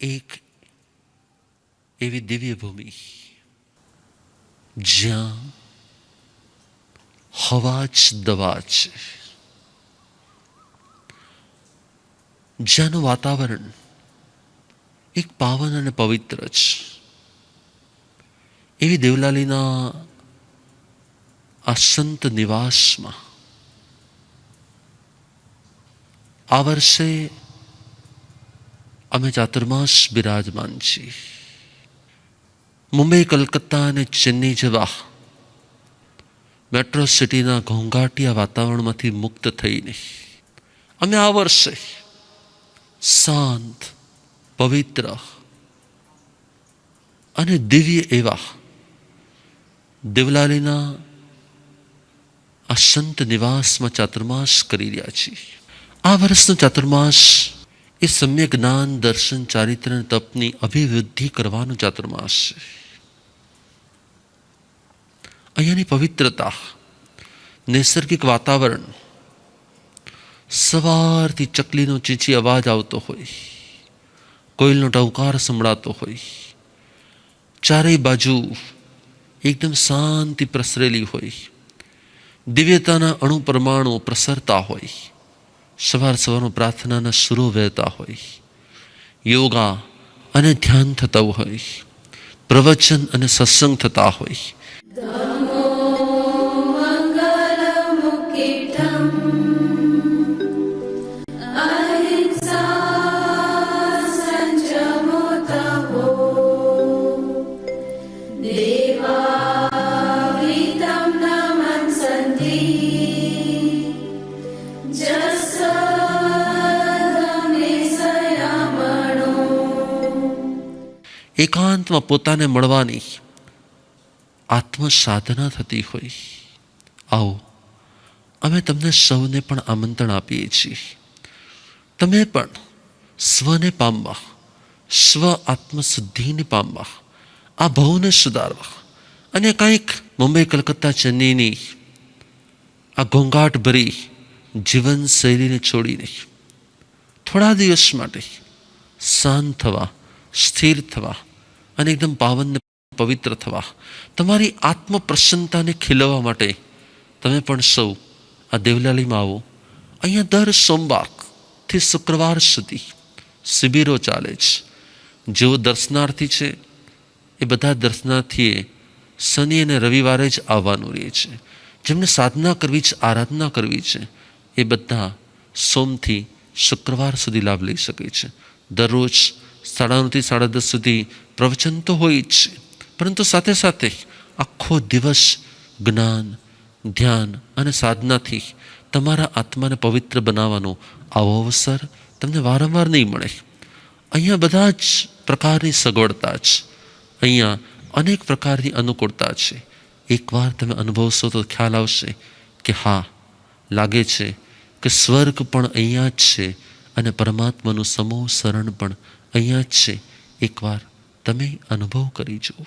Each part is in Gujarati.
એક એવી દિવ્ય ભૂમિ જ્યાં હવા જ દવા છે, જ્યાંનું વાતાવરણ એક પાવન અને પવિત્ર છે. એવી દેવલાલીના આ સંત નિવાસમાં આ વર્ષે અમે ચાતુર્માસ બિરાજમાન છીએ. મુંબઈ, કલકત્તા અને ચેન્નઈ જેવા મેટ્રો સિટીના ઘોંઘાટિયા વાતાવરણમાંથી મુક્ત થઈને અમે આ વર્ષે શાંત, પવિત્ર અને દિવ્ય એવા દેવલાલીના આ સંત નિવાસમાં ચાતુર્માસ કરી રહ્યા છીએ. આ વર્ષનો ચાતુર્માસ એ સમ્યક જ્ઞાન, દર્શન, ચારિત્ર અને તપની અભિવૃદ્ધિ કરવાનો ચાતુર્માસ છે. અહીંયાની પવિત્રતા, નૈસર્ગિક વાતાવરણ, સવારથી ચકલીનો ચીચી અવાજ આવતો હોય, કોયલનો ટહુકાર સંભળાતો હોય, ચારેય બાજુ એકદમ શાંતિ પ્રસરેલી હોય, દિવ્યતાના અણુ પરમાણુ પ્રસરતા હોય, સવાર સવારમાં પ્રાર્થનાના સુરો વહેતા હોય, યોગા અને ધ્યાન થતા હોય, પ્રવચન અને સત્સંગ થતા હોય. એકાંતમાં પોતાને મળવાની આત્મ સાધના થતી હોય. આવો, અમે તમને સૌને પણ આમંત્રણ આપીએ છીએ. તમે પણ સ્વને પામવા, સ્વ આત્મશુદ્ધિને પામવા, આ ભવને સુધારવા અને કંઈક મુંબઈ, કલકત્તા, ચેન્નઈની આ ઘોંઘાટ ભરી જીવનશૈલીને છોડીને થોડા દિવસ માટે શાંત થવા, સ્થિર થવા અને એકદમ પાવન પવિત્ર થવા, તમારી આત્મ પ્રસન્નતાને ખીલવવા માટે તમે પણ સૌ આ દેવલાલીમાં આવો. અહીંયા દર સોમવારથી શુક્રવાર સુધી શિબિરો ચાલે છે. જેઓ દર્શનાર્થી છે એ બધા દર્શનાર્થીએ શનિ અને રવિવારે જ આવવાનું રહે છે. જેમને સાધના કરવી છે, આરાધના કરવી છે, એ બધા સોમથી શુક્રવાર સુધી લાભ લઈ શકે છે. દરરોજ 9:30 થી 10:30 સુધી પ્રવચન તો હોય જ છે, પરંતુ સાથે સાથે આખો દિવસ જ્ઞાન, ધ્યાન અને સાધનાથી તમારા આત્માને પવિત્ર બનાવવાનો આવો અવસર તમને વારંવાર નહીં મળે. અહીંયા બધા જ પ્રકારની સગવડતા છે, અહીંયા અનેક પ્રકારની અનુકૂળતા છે. એકવાર તમે અનુભવશો તો ખ્યાલ આવશે કે હા, લાગે છે કે સ્વર્ગ પણ અહીંયા જ છે અને પરમાત્માનું સમૂહ શરણ પણ અહીંયા જ છે. એકવાર તમે અનુભવ કરી જુઓ.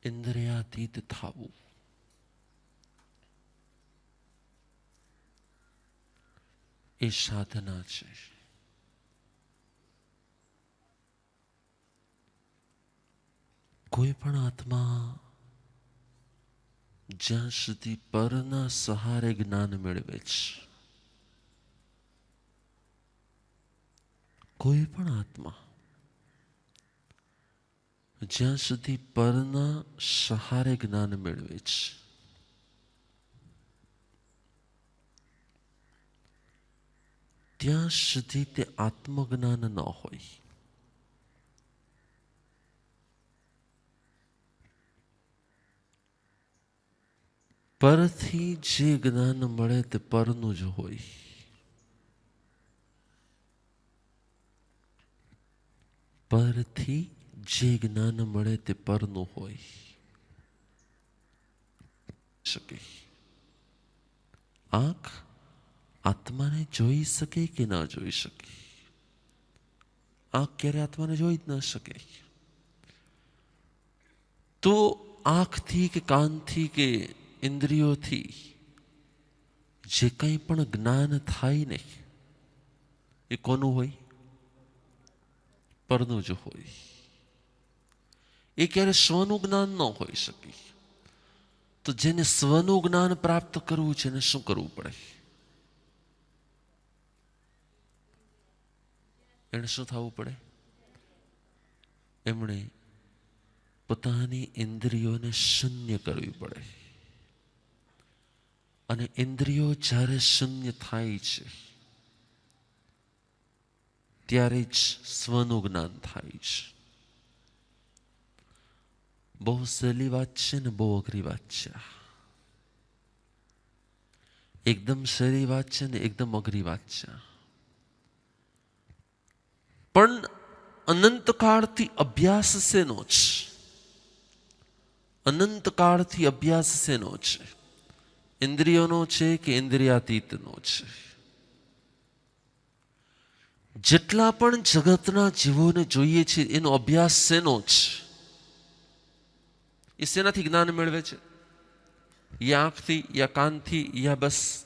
ઇન્દ્રિયાતીત થવું, એ સાધના છે. કોઈ પણ આત્મા જ્યાં સુધી પરના સહારે જ્ઞાન મેળવે છે, કોઈ પણ આત્મા જ્યાં સુધી પરના સહારે જ્ઞાન મેળવે છે, ત્યાં સુધી તે આત્મજ્ઞાન ન હોય. પરથી જે જ્ઞાન મળે તે પરનું જ હોય. પરથી જે જ્ઞાન મળે તે પરનું હોય શકે. આંખ આત્માને જોઈ શકે કે ના જોઈ શકે? આંખ ક્યારે આત્માને જોઈ જ ન શકે. તો આંખથી કે કાનથી કે ઇન્દ્રિયોથી જે કંઈ પણ જ્ઞાન થાય ને એ કોનું હોય? પરનું જ હોય. એ ક્યારે સ્વનું જ્ઞાન ન હોઈ શકે. તો જેને સ્વનું જ્ઞાન પ્રાપ્ત કરવું છે એને શું કરવું પડે? એને શું થવું પડે? એમણે પોતાની ઇન્દ્રિયોને શૂન્ય કરવી પડે. અને ઇન્દ્રિયો જ્યારે શૂન્ય થાય છે ત્યારે જ સ્વનું જ્ઞાન થાય છે. બહુ સહેલી વાત છે ને બહુ અઘરી વાત છે. એકદમ સહેલી વાત છે ને એકદમ અઘરી વાત છે. પણ અનંતકાળથી અભ્યાસ શેનો છે? અનંતકાળથી અભ્યાસ શેનો છે? ઇન્દ્રિયોનો છે કે ઇન્દ્રિયાતીતનો છે? જેટલા પણ જગતના જીવોને જોઈએ છે એનો અભ્યાસ શેનો છે? એ શેનાથી જ્ઞાન મેળવે છે? યા આંખથી, યા કાનથી, યા બસ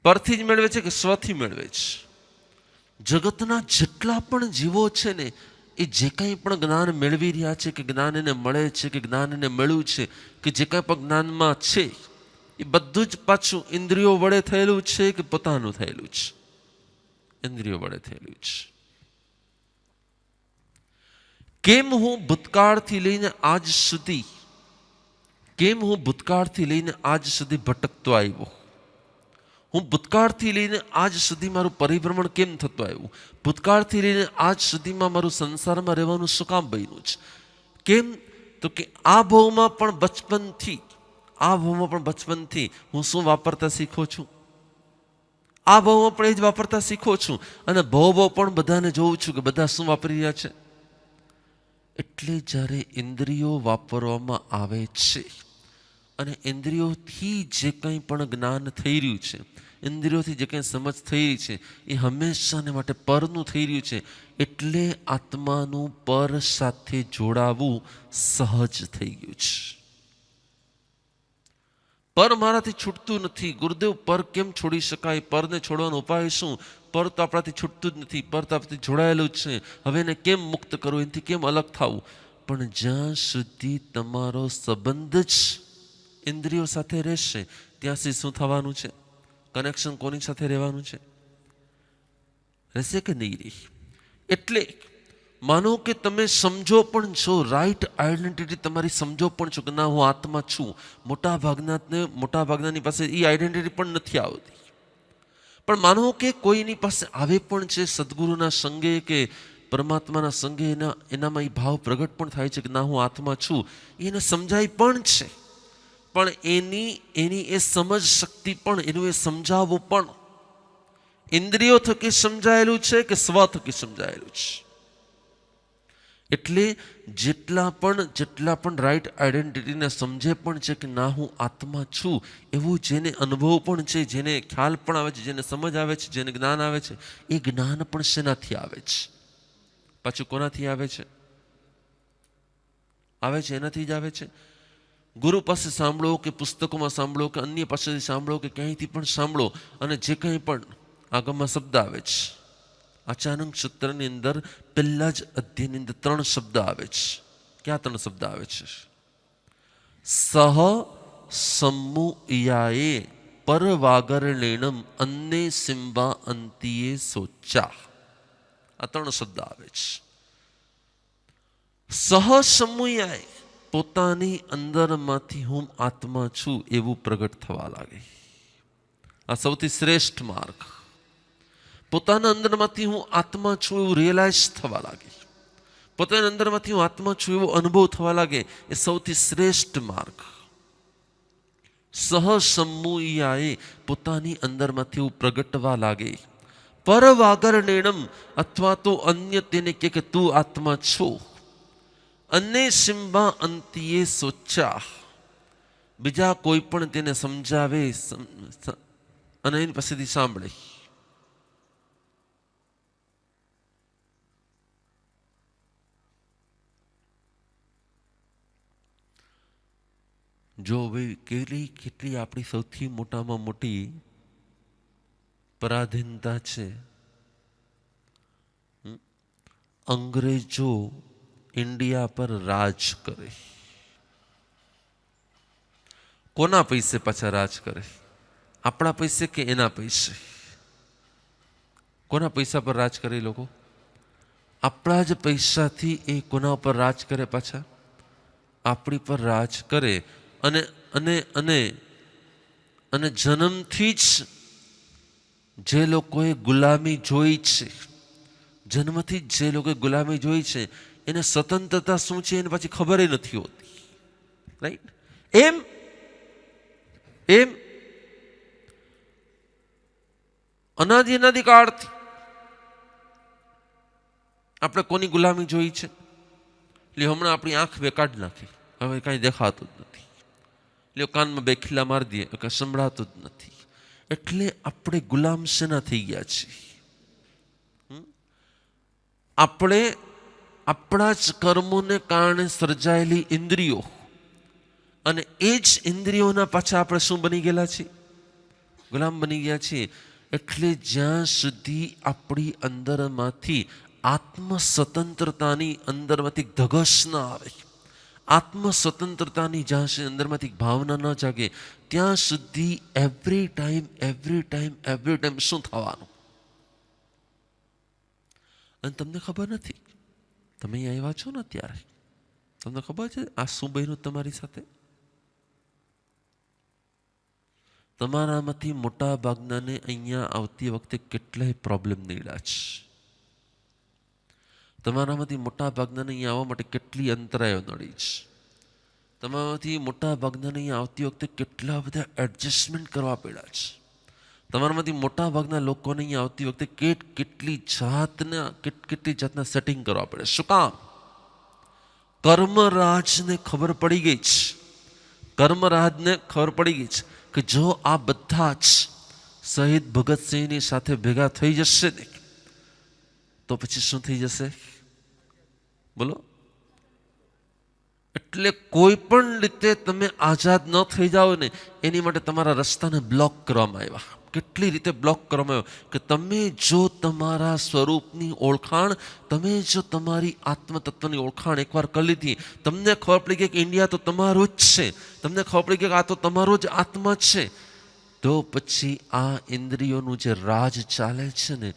પરથી જ મેળવે છે કે સ્વથી મેળવે છે? જગતના જેટલા પણ જીવો છે ને એ જે કંઈ પણ જ્ઞાન મેળવી રહ્યા છે કે જ્ઞાન એને મળે છે કે જ્ઞાન એને મળ્યું છે કે જે કંઈ પણ જ્ઞાનમાં છે એ બધું જ પાછું ઇન્દ્રિયો વડે થયેલું છે કે પોતાનું થયેલું છે? ઇન્દ્રિયો વડે થયેલું છે. કેમ હું ભૂતકાળથી લઈને આજ સુધી ભટકતો આવ્યો? હું ભૂતકાળથી લઈને આજ સુધી મારું પરિભ્રમણ કેમ થતું આવ્યું? ભૂતકાળથી લઈને આજ સુધીમાં મારું સંસારમાં રહેવાનું શું કામ બન્યું છે? કેમ? તો કે આ ભાવમાં પણ બચપનથી હું શું વાપરતા શીખો છું? આ ભાવમાં પણ એ જ વાપરતા શીખો છું. અને ભાવ પણ બધાને જોઉં છું કે બધા શું વાપરી રહ્યા છે. એટલે જ્યારે ઇન્દ્રિયો વાપરવામાં આવે છે અને ઇન્દ્રિયોથી જે કંઈ પણ જ્ઞાન થઈ રહ્યું છે, ઇન્દ્રિયોથી જે કંઈ સમજ થઈ રહી છે, એ હંમેશાને માટે પરનું થઈ રહ્યું છે. એટલે આત્માનું પર સાથે જોડાવું સહજ થઈ ગયું છે. પર મારાથી છૂટતું નથી. ગુરુદેવ, પર કેમ છોડી શકાય? પરને છોડવાનો ઉપાય શું? પર તો આપણાથી છૂટતું જ નથી, પર તો આપણાથી જોડાયેલું જ છે. હવે એને કેમ મુક્ત કરવું, એનાથી કેમ અલગ થવું? પણ જ્યાં સુધી તમારો સંબંધ જ ઇન્દ્રિયો સાથે રહેશે, ત્યાં સુધી શું થવાનું છે? કનેક્શન કોની સાથે રહેવાનું છે? રહેશે કે નહીં રહે? એટલે માનો કે તમે સમજો પણ છો, રાઈટ આઈડેન્ટિટી તમારી સમજો પણ છો કે ના, હું આત્મા છું. મોટાભાગનાની પાસે એ આઈડેન્ટિટી પણ નથી આવતી. પણ માનો કે કોઈની પાસે આવે પણ છે, સદગુરુના સંગે કે પરમાત્માના સંગે એનામાં એ ભાવ પ્રગટ પણ થાય છે કે ના, હું આત્મા છું. એને સમજાય પણ છે, પણ એની એ સમજ શક્તિ પણ, એનું એ સમજાવવું પણ ઇન્દ્રિયો થકી સમજાયેલું છે કે સ્વ થકી સમજાયેલું છે? એટલે જેટલા પણ રાઈટ આઈડેન્ટિટીને સમજે પણ છે કે ના, હું આત્મા છું, એવું જેને અનુભવ પણ છે, જેને ખ્યાલ પણ આવે છે, જેને સમજ આવે છે, જેને જ્ઞાન આવે છે, એ જ્ઞાન પણ શેનાથી આવે છે? પાછું કોનાથી આવે છે? એનાથી જ આવે છે. ગુરુ પાસે સાંભળો કે પુસ્તકોમાં સાંભળો કે અન્ય પાસેથી સાંભળો કે ક્યાંયથી પણ સાંભળો, અને જે કંઈ પણ આગમમાં શબ્દ આવે છે, આચાનક સૂત્રની અંદર પહેલા જ અધ્યાયની અંદર 3 શબ્દ આવે છે. ક્યાં 3 શબ્દ આવે છે? સહ સમુયાએ પરવાગરણેણમ અન્ને સિંબા અંતિએ સોચા. આ 3 શબ્દ આવે છે. સહ સમુયાએ, પોતાની અંદરમાંથી હું આત્મા છું એવું પ્રગટ થવા લાગે. આ સૌથી શ્રેષ્ઠ માર્ગ. પોતાના અંદરમાંથી હું આત્મા છું એવું રિયલાઇઝ થવા લાગે, પોતાના અંદરમાંથી હું આત્મા છું એવો અનુભવ થવા લાગે, એ સૌથી શ્રેષ્ઠ માર્ગ. સહ સમુયાએ, પોતાની અંદરમાંથી એવું પ્રગટવા લાગે. પરવાગરણેણમ, અથવા તો અન્ય તેને કે તું આત્મા છો. અન્ને સિંબા અંતિએ સોચા, બીજા કોઈ પણ તેને સમજાવે અને એની પાસેથી સાંભળે. જો ભાઈ કેટલી આપણી સૌથી મોટામાં મોટી પરાધીનતા છે. અંગ્રેજો ઇન્ડિયા પર રાજ કરે. કોના પૈસે પાછા રાજ કરે? આપણા પૈસે કે એના પૈસે? કોના પૈસા પર રાજ કરે લોકો? આપણા જ પૈસાથી એ કોના પર રાજ કરે? પાછા આપણી પર રાજ કરે. અને અને અને અને જન્મથી જ જે લોકોએ ગુલામી જોઈ છે, જન્મથી જ જે લોકોએ ગુલામી જોઈ છે, એને સ્વતંત્રતા શું છે એને પાછી ખબર નથી હોતી. રાઈટ? એમ અનાદિ કાળથી આપણે કોની ગુલામી જોઈ છે? એટલે હમણાં આપણી આંખ બે કાઢી નાખી, હવે કાંઈ દેખાતું જ નથી. એટલે કાનમાં બે ખીલા મારી દઈએ, કાંઈ સંભળાતું જ નથી. એટલે આપણે ગુલામ શેના થઈ ગયા છીએ? આપણે આપણા જ કર્મોને કારણે સર્જાયેલી ઇન્દ્રિયો, અને એ જ ઇન્દ્રિયોના પાછા આપણે શું બની ગયેલા છીએ? ગુલામ બની ગયા છીએ. એટલે જ્યાં સુધી આપણી અંદરમાંથી આત્મ સ્વતંત્રતાની અંદરમાંથી ધગશ ના આવે, આત્મ સ્વતંત્રતાની જ્યાં સુધી અંદરમાંથી ભાવના ન જાગે, ત્યાં સુધી એવરી ટાઈમ શું થવાનું? અને તમને ખબર નથી. તમે અહીં આવ્યા છો ને ત્યારે તમને ખબર છે આ શું બન્યું તમારી સાથે? તમારામાંથી મોટા ભાગનાને અહીંયા આવતી વખતે કેટલાય પ્રોબ્લેમ નીકળ્યા છે. તમારામાંથી મોટા ભાગનાને અહીંયા આવવા માટે કેટલી અંતરાયો નડી છે. તમારામાંથી મોટા ભાગનાને અહીંયા આવતી વખતે કેટલા બધા એડજસ્ટમેન્ટ કરવા પડ્યા છે. તમારામાંથી મોટા ભાગના લોકોને અહીંયા આવતી વખતે કેટલી જાતના સેટિંગ કરવા પડે. શું કામ? કર્મરાજને ખબર પડી ગઈ છે, કર્મરાજને ખબર પડી ગઈ છે કે જો આ બધા જ શહીદ ભગતસિંહની સાથે ભેગા થઈ જશે ને તો પછી શું થઈ જશે? બોલો. એટલે કોઈ પણ રીતે તમે આઝાદ ન થઈ જાઓ ને એની માટે તમારા રસ્તાને બ્લોક કરવામાં આવ્યા. કેટલી રીતે બ્લોક કરવામાં આવ્યો કે તમે જો તમારા સ્વરૂપની ઓળખાણ, તમે જો તમારી આત્મતત્વની ઓળખાણ એકવાર કરી લીધી, તમને ખબર પડી ગઈ કે ઇન્ડિયા તો તમારું જ છે, તમને ખબર પડી ગઈ કે આ તો તમારો જ આત્મા છે, તો પછી આ ઇન્દ્રિયોનું જે રાજ ચાલે છે ને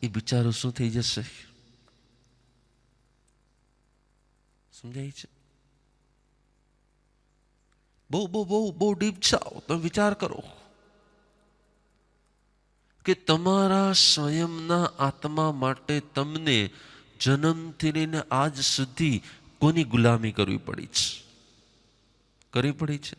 એ બિચારું શું થઈ જશે? સમજાય છે? બહુ બહુ બહુ બહુ ડીપ જાઓ, તમે વિચાર કરો કે તમારા સ્વયંના આત્મા માટે તમને જન્મથી લઈને આજ સુધી કોની ગુલામી કરવી પડી છે? કરવી પડી છે.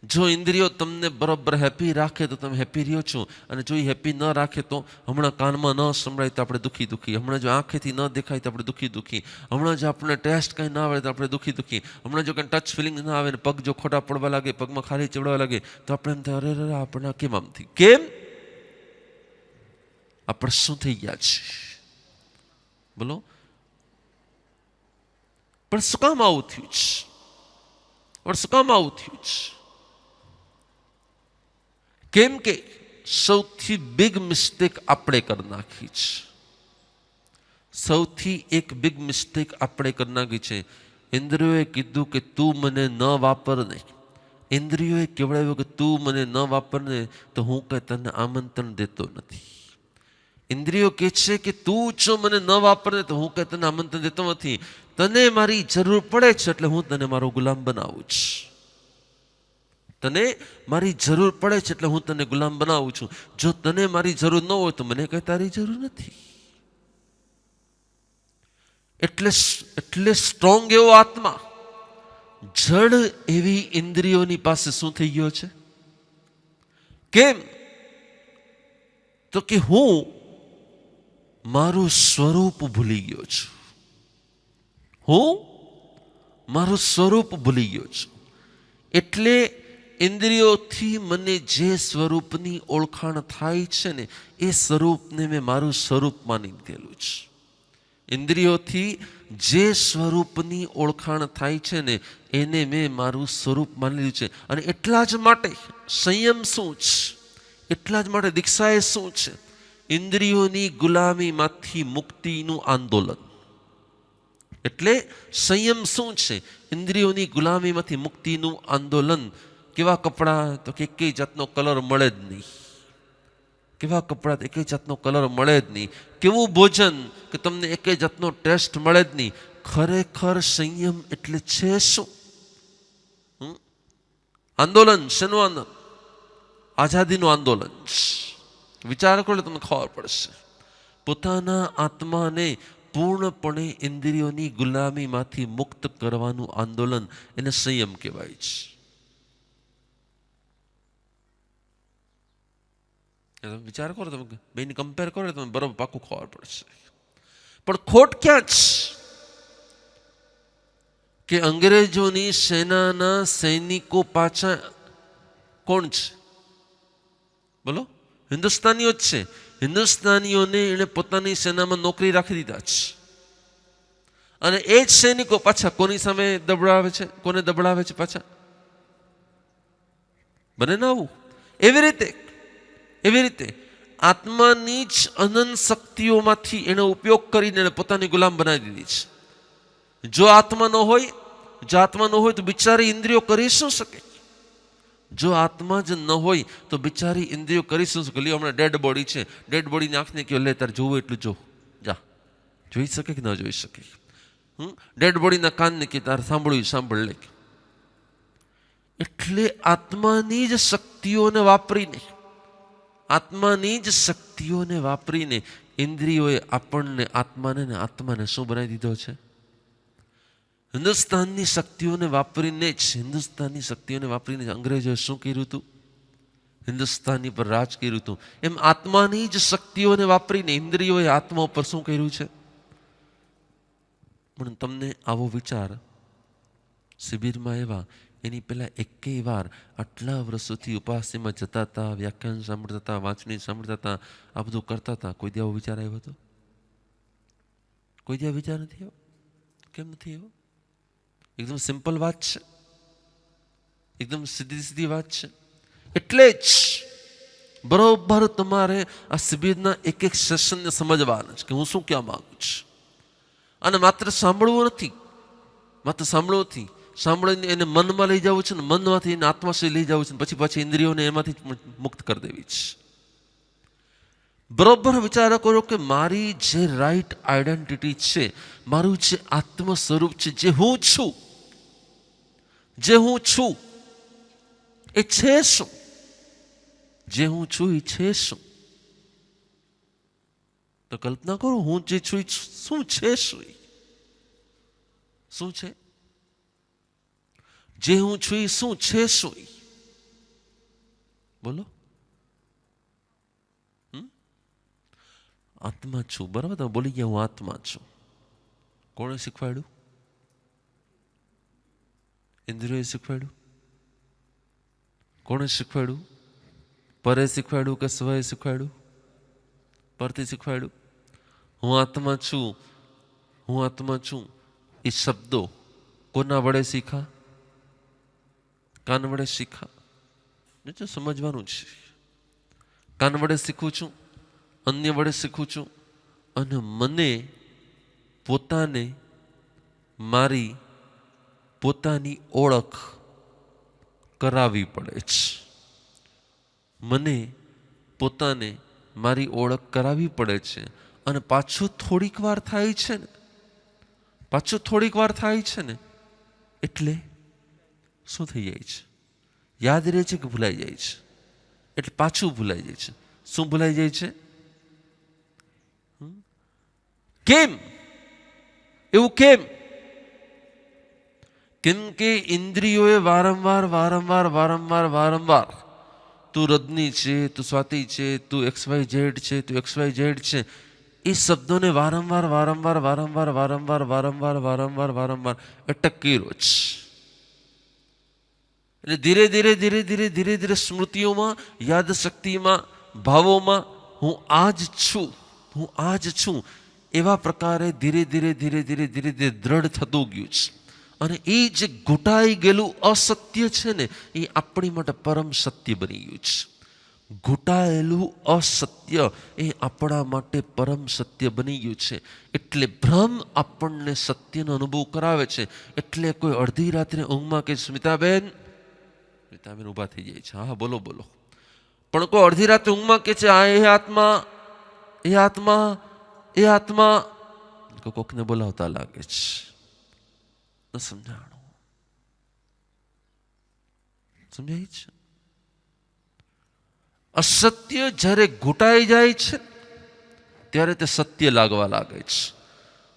જો ઇન્દ્રિયો તમને બરોબર હેપી રાખે તો તમે હેપી રહ્યો છો, અને જો એ હેપી ન રાખે તો હમણાં કાનમાં ન સંભળાય તો આપણે દુઃખી દુઃખી, હમણાં જો આંખેથી ન દેખાય તો આપણે દુઃખી દુઃખી, હમણાં જો આપણને ટેસ્ટ કંઈ ના આવે તો આપણે દુઃખી દુઃખી, હમણાં જો કંઈ ટચ ફિલિંગ ના આવે ને પગ જો ખોટા પડવા લાગે, પગમાં ખાલી ચડવા લાગે તો આપણે એમ થાય અરે અરે આપણે કેમ આમ થઈ, કેમ આપણે શું થઈ ગયા છે? બોલો. પણ શું કામ આવું થયું છે? પણ શું કામ આવું થયું છે? કેમ કે સૌથી બિગ મિસ્ટેક આપણે કરી નાખી છે. સૌથી એક બિગ મિસ્ટેક આપણે કરી નાખી છે. ઇન્દ્રિયોએ કીધું કે તું મને ન વાપર ને, ઇન્દ્રિયોએ કહેવડાવ્યું કે તું મને ન વાપર ને તો હું કઈ તને આમંત્રણ દેતો નથી. ઇન્દ્રિયો કહે છે કે તું જો મને ન વાપરે તો હું કઈ તને આમંત્રણ દેતો નથી, તને મારી જરૂર પડે છે એટલે હું તને મારો ગુલામ બનાવું છું, તને મારી જરૂર પડે છે એટલે હું તને ગુલામ બનાવું છું. જો તને મારી જરૂર ન હોય તો મને કઈ તારી જરૂર નથી. એટલે સ્ટ્રોંગ એવો આત્મા જડ એવી ઇન્દ્રિયોની પાસે શું થઈ ગયો છે? કેમ? તો કે હું મારું સ્વરૂપ ભૂલી ગયો છું, હું મારું સ્વરૂપ ભૂલી ગયો છું. એટલે ઇન્દ્રિયોથી મને જે સ્વરૂપની ઓળખાણ થાય છે ને એ સ્વરૂપને મેં મારું સ્વરૂપ માની લીધેલું છે. ઇન્દ્રિયોથી જે સ્વરૂપની ઓળખાણ થાય છે ને એને મેં મારું સ્વરૂપ માની લીધું છે. અને એટલા જ માટે સંયમ શું છે? એટલા જ માટે દીક્ષા એ શું છે? ઇન્દ્રિયોની ગુલામીમાંથી મુક્તિનું આંદોલન. એટલે સંયમ શું છે? ઇન્દ્રિયોની ગુલામીમાંથી મુક્તિનું આંદોલન. કેવા કપડાં? તો કે એકેય જાતનો કલર મળે જ નહીં. કેવા કપડાં? તો એકેય જાતનો કલર મળે જ નહીં. કેવું ભોજન? કે તમને એકેય જાતનો ટેસ્ટ મળે જ નહીં. ખરેખર સંયમ એટલે છે શું? આંદોલન. શેનું આંદોલન? આઝાદીનું આંદોલન. વિચાર કરો તમને ખબર પડશે. પોતાના આત્માને પૂર્ણપણે ઇન્દ્રિયોની ગુલામીમાંથી મુક્ત કરવાનું આંદોલન, એને સંયમ કહેવાય છે. વિચાર કરો, તમે બેની કમ્પેર કરો તમે બરોબર પાકું ખબર પડશે. પણ ખોટ ક્યાં છે? કે અંગ્રેજોની સેનાના સૈનિકો પાછા કોણ છે? બોલો. હિન્દુસ્તાનીઓ જ છે. હિન્દુસ્તાનીઓને એને પોતાની સેનામાં નોકરી રાખી દીધા છે. અને એ જ સૈનિકો પાછા કોની સામે દબડાવે છે? કોને દબડાવે છે પાછા? બને ના આવું. એવી રીતે આત્માની જ અનંત શક્તિઓમાંથી એનો ઉપયોગ કરીને એને પોતાની ગુલામ બનાવી દીધી છે. જો આત્મા ન હોય તો બિચારી ઇન્દ્રિયો કરી શું શકે? જો આત્મા જ ન હોય તો બિચારી ઇન્દ્રિયો કરી શું શકે? લ્યો હમણાં ડેડ બોડી છે, ડેડ બોડીની આંખને કહો લે તારે જોવું એટલું જો, જા. જોઈ શકે કે ન જોઈ શકે? ડેડ બોડીના કાનને કે તારે સાંભળ્યું સાંભળ લે. એટલે આત્માની જ શક્તિઓને વાપરીને ઇન્દ્રિયોએ આત્માને શું બનાવી દીધો છે? હિન્દુસ્તાનની શક્તિઓને વાપરીને અંગ્રેજોએ શું કર્યું હતું? હિન્દુસ્તાની પર રાજ કર્યું હતું. એમ આત્માની જ શક્તિઓને વાપરીને ઇન્દ્રિયોએ આત્મા ઉપર શું કર્યું છે? પણ તમને આવો વિચાર શિબિરમાં એવા એની પહેલાં એકેય વાર આટલા વર્ષોથી ઉપાસનામાં જતા હતા, વ્યાખ્યાન સાંભળતા હતા, વાંચણી સાંભળતા હતા, આ બધું કરતા હતા. કોઈ દેવો વિચાર આવ્યો હતો? કોઈ દેવો વિચાર નથી આવ્યો? કેમ નથી આવ્યો? એકદમ સિમ્પલ વાત છે, એકદમ સીધી સીધી વાત છે. એટલે જ બરોબર તમારે આ શિબિરના એક એક સેશનને સમજવાના છે કે હું શું કહેવા માંગુ છું. અને માત્ર સાંભળવું નથી, માત્ર સાંભળવું નથી, સાંભળીને એને મનમાં લઈ જવું છે ને મનમાંથી એને આત્મા સુધી લઈ જવું છે, પછી ઇન્દ્રિયોને એમાંથી મુક્ત કરી દેવી છે. બરોબર વિચાર કરો કે મારી જે રાઈટ આઈડેન્ટિટી છે, મારું જે આત્મ સ્વરૂપ છે, જે હું છું, જે હું છું એ છે શું? જે હું છું એ છે શું? તો કલ્પના કરો, હું જે છું એ શું છે? શું છે? જે હું છું એ શું છે? શું? બોલો. આત્મા છું. બરાબર, તમે બોલી ગયા હું આત્મા છું. કોણે શીખવાડ્યું? ઇન્દ્રિયોએ શીખવાડ્યું? કોણે શીખવાડ્યું? પરે શીખવાડ્યું કે સ્વએ શીખવાડ્યું? પરથી શીખવાડ્યું. હું આત્મા છું, હું આત્મા છું એ શબ્દો કોના વડે શીખા? કાન વડે શીખા. સમજવાનું છે. કાન વડે શીખું છું, અન્ય વડે શીખું છું, અને મને પોતાને મારી પોતાની ઓળખ કરાવવી પડે છે. મને પોતાને મારી ઓળખ કરાવવી પડે છે. અને પાછું થોડીક વાર થાય છે ને, પાછું થોડીક વાર થાય છે ને એટલે શું થઈ જાય છે? યાદ રહે છે કે ભૂલાઈ જાય છે? એટલે પાછું ભૂલાઈ જાય છે. શું ભૂલાઈ જાય છે? કેમ? એવું કેમ? કેમ કે ઇન્દ્રિયોએ વારંવાર વારંવાર વારંવાર વારંવાર તું રજની છે, તું સ્વાતિ છે, તું XYZ છે, તું XYZ છે, એ શબ્દોને વારંવાર વારંવાર વારંવાર વારંવાર વારંવાર વારંવાર વારંવાર અટક કર્યો છે. એટલે ધીરે ધીરે ધીરે ધીરે ધીરે ધીરે સ્મૃતિઓમાં, યાદ શક્તિમાં, ભાવોમાં હું આ જ છું, હું આ જ છું એવા પ્રકારે ધીરે ધીરે ધીરે ધીરે ધીરે ધીરે દ્રઢ થતું ગયું છે. અને એ જે ઘૂંટાઈ ગયેલું અસત્ય છે ને એ આપણી માટે પરમ સત્ય બની ગયું છે. ઘૂંટાયેલું અસત્ય એ આપણા માટે પરમ સત્ય બની ગયું છે. એટલે ભ્રમ આપણને સત્યનો અનુભવ કરાવે છે. એટલે કોઈ અડધી રાત્રે ઊંઘમાં કે સ્મિતાબેન ઊભા થઈ જાય છે, હા બોલો બોલો. પણ કોઈ અડધી રાત્રે ઊંઘમાં કે છે આ એ આત્મા, એ આત્મા, એ આત્મા, કોકને બોલાવતા લાગે છે. સમજાણું સમજાય છે? અસત્ય જ્યારે ઘૂંટાઈ જાય છે ત્યારે તે સત્ય લાગવા લાગે છે.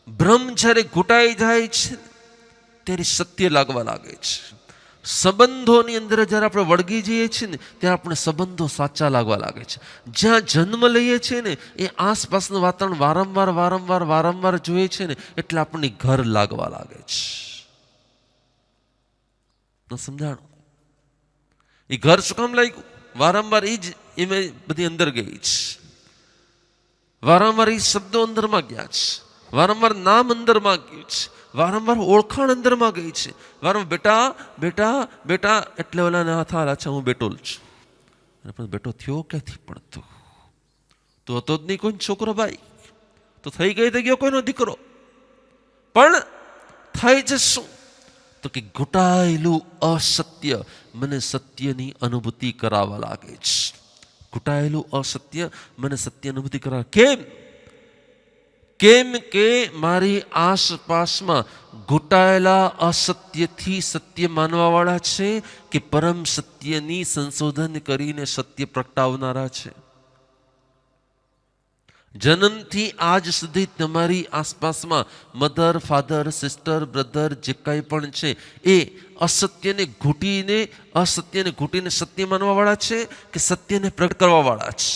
ભ્રમ જ્યારે ઘૂંટાઈ જાય છે ત્યારે સત્ય લાગવા લાગે છે. સંબંધોની અંદર જ્યારે આપણે વળગી જઈએ છીએ ને ત્યારે આપણે સંબંધો સાચા લાગવા લાગે છે. જ્યાં જન્મ લઈએ છીએ ને એ આસપાસનું વાતાવરણ વારંવાર વારંવાર વારંવાર જોઈએ છે ને એટલે આપણને ઘર લાગવા લાગે છે. સમજાણું? એ ઘર શું કામ લાગ્યું? વારંવાર એ જ એમાં બધી અંદર ગઈ છે. વારંવાર એ શબ્દો અંદરમાં ગયા છે. વારંવાર નામ અંદરમાં ગયું છે. વારંવાર ઓળખાણ અંદરમાં ગઈ છે. વારંવાર બેટા બેટા બેટા એટલે ઓલાને હાથ હાલ, અચ્છા હું બેટો છું. પણ બેટો થયો ક્યાંથી? પણ તું હતો જ નહીં કોઈ છોકરો ભાઈ, તો થઈ ગઈ તો ગયો કોઈનો દીકરો. પણ થાય છે શું? તો કે ઘૂંટાયેલું અસત્ય મને સત્યની અનુભૂતિ કરાવવા લાગે છે. ઘૂંટાયેલું અસત્ય મને સત્ય અનુભૂતિ કરાવે. કેમ? કેમ કે મારી આસપાસમાં ઘૂંટાયેલા અસત્યથી સત્ય માનવા વાળા છે કે પરમ સત્યની સંશોધન કરીને સત્ય પ્રગટાવનારા છે. જન્મથી આજ સુધી તમારી આસપાસમાં મધર, ફાધર, સિસ્ટર, બ્રધર જે કંઈ પણ છે એ અસત્યને ઘૂંટીને સત્ય માનવા વાળા છે કે સત્યને પ્રગટ કરવા વાળા છે?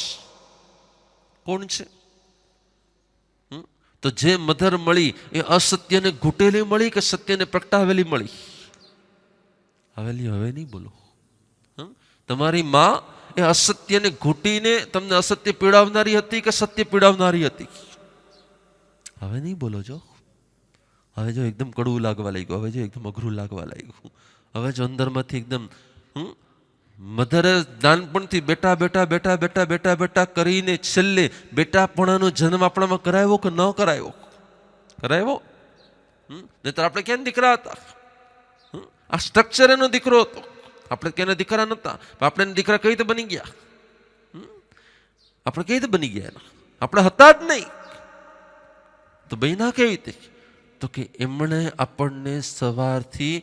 કોણ છે? તો જે મધર મળી એ અસત્યને ઘૂંટેલી મળી કે સત્યને પ્રગટાવેલી મળી? હવે નહીં બોલો. તમારી માં એ અસત્યને ઘૂંટીને તમને અસત્ય પીડાવનારી હતી કે સત્ય પીડાવનારી હતી? હવે નહીં બોલો જો. હવે જો એકદમ કડવું લાગવા લાગ્યું, હવે જો એકદમ અઘરું લાગવા લાગ્યું, હવે જો અંદરમાંથી એકદમ મધરે નાનપણથી બેટા બેટા બેટા બેટા બેટા બેટા કરીને છેલ્લે બેટાપણાનો જન્મ આપણામાં કરાવ્યો કે ન કરાવ્યો? કરાવ્યો. નહીતર આપણે ક્યાં દીકરા હતા? આ સ્ટ્રક્ચર એનો દીકરો હતો. આપણે ક્યાંના દીકરા નહોતા. આપણે એના દીકરા કઈ રીતે બની ગયા? આપણે કઈ રીતે બની ગયા એના? આપણે હતા જ નહીં તો બન્યા કેવી રીતે? તો કે એમણે આપણને સવારથી